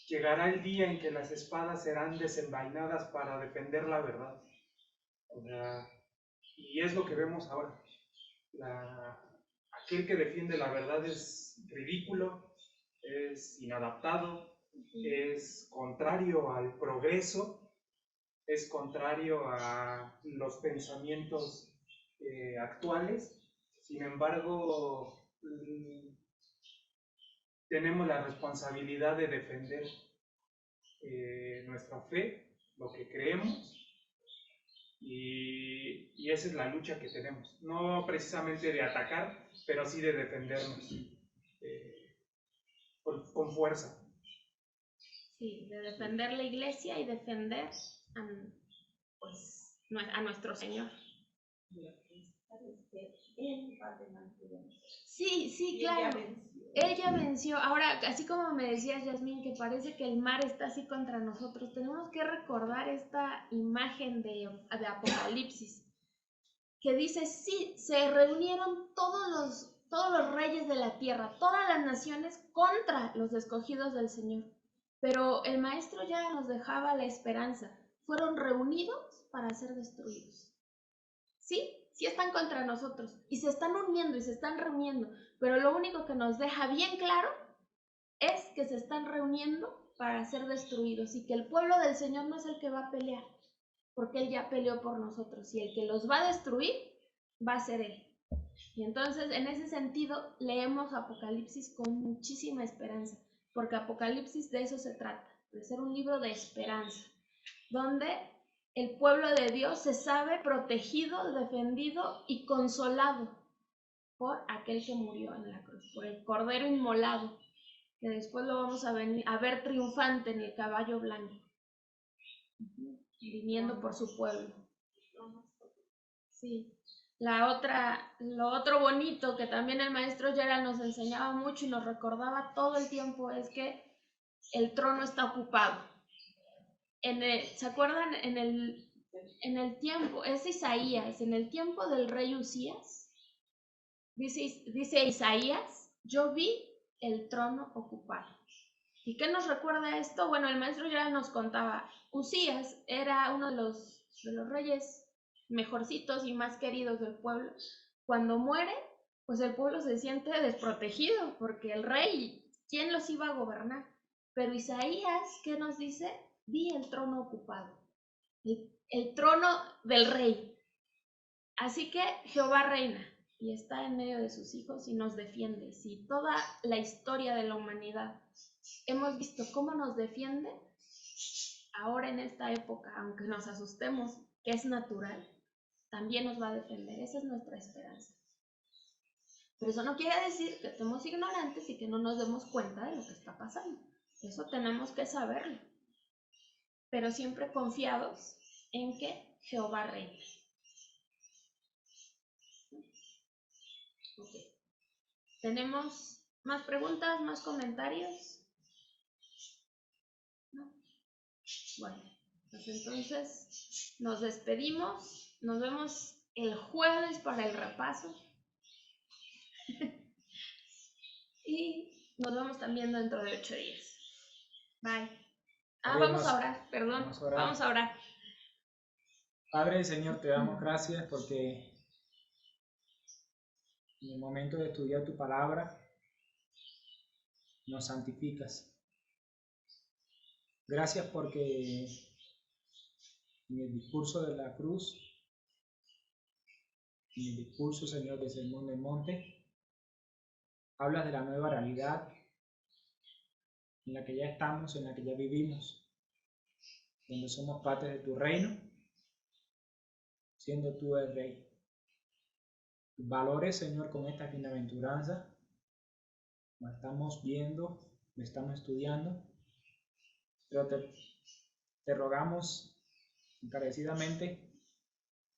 llegará el día en que las espadas serán desenvainadas para defender la verdad. Y es lo que vemos ahora. Aquel que defiende la verdad es ridículo, es inadaptado, es contrario al progreso, es contrario a los pensamientos actuales. Sin embargo, tenemos la responsabilidad de defender nuestra fe, lo que creemos, y esa es la lucha que tenemos. No precisamente de atacar, pero sí de defendernos con fuerza. Sí, de defender la iglesia y defender a nuestro Señor. Sí, sí, claro. Ella venció. Ahora, así como me decía Yasmín, que parece que el mar está así contra nosotros, tenemos que recordar esta imagen de Apocalipsis, que dice, sí, se reunieron todos los reyes de la tierra, todas las naciones contra los escogidos del Señor. Pero el maestro ya nos dejaba la esperanza. Fueron reunidos para ser destruidos. Sí, sí están contra nosotros y se están uniendo y se están reuniendo, pero lo único que nos deja bien claro es que se están reuniendo para ser destruidos y que el pueblo del Señor no es el que va a pelear, porque Él ya peleó por nosotros y el que los va a destruir va a ser Él. Y entonces, en ese sentido, leemos Apocalipsis con muchísima esperanza, porque Apocalipsis de eso se trata, de ser un libro de esperanza, donde el pueblo de Dios se sabe protegido, defendido y consolado por aquel que murió en la cruz, por el Cordero inmolado, que después lo vamos a ver triunfante en el caballo blanco, viniendo por su pueblo. Sí. Lo otro bonito que también el maestro Gerald nos enseñaba mucho y nos recordaba todo el tiempo es que el trono está ocupado. ¿Se acuerdan? En el tiempo, es Isaías, en el tiempo del rey Usías, dice Isaías, yo vi el trono ocupado. ¿Y qué nos recuerda esto? Bueno, el maestro ya nos contaba, Usías era uno de los de los reyes mejorcitos y más queridos del pueblo, cuando muere, pues el pueblo se siente desprotegido, porque el rey, ¿quién los iba a gobernar? Pero Isaías, ¿qué nos dice? Vi el trono ocupado, el trono del rey. Así que Jehová reina y está en medio de sus hijos y nos defiende. Si toda la historia de la humanidad hemos visto cómo nos defiende, ahora en esta época, aunque nos asustemos, que es natural, también nos va a defender. Esa es nuestra esperanza. Pero eso no quiere decir que estemos ignorantes y que no nos demos cuenta de lo que está pasando. Eso tenemos que saberlo. Pero siempre confiados en que Jehová reina. Okay. ¿Tenemos más preguntas, más comentarios? ¿No? Bueno, pues entonces nos despedimos. Nos vemos el jueves para el repaso. Y nos vemos también dentro de 8 días. Bye. Vamos a orar, perdón. Vamos a orar. Padre, Señor, te damos gracias porque en el momento de estudiar tu palabra nos santificas. Gracias porque en el discurso de la cruz, en el discurso, Señor, del Sermón del Monte, hablas de la nueva realidad en la que ya estamos, en la que ya vivimos, donde somos parte de tu reino, siendo tú el Rey. Tus valores, Señor, con esta bienaventuranza, lo estamos viendo, lo estamos estudiando, pero te rogamos encarecidamente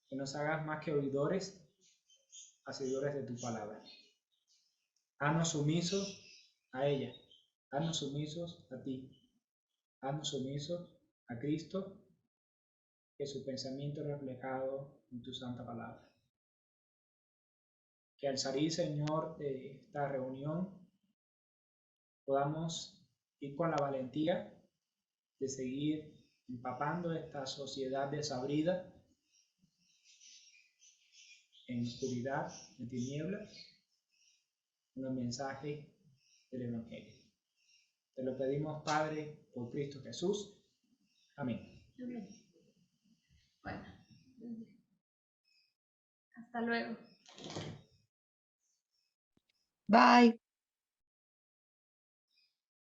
que nos hagas más que oidores, hacedores de tu palabra. Haznos sumisos a ella, haznos sumisos a ti, haznos sumisos a Cristo, que su pensamiento es reflejado en tu santa palabra. Que al salir, Señor, de esta reunión, podamos ir con la valentía de seguir empapando esta sociedad desabrida en oscuridad, en tinieblas, con el mensaje del Evangelio. Te lo pedimos, Padre, por Cristo Jesús. Amén. Amén. Bueno, hasta luego. Bye.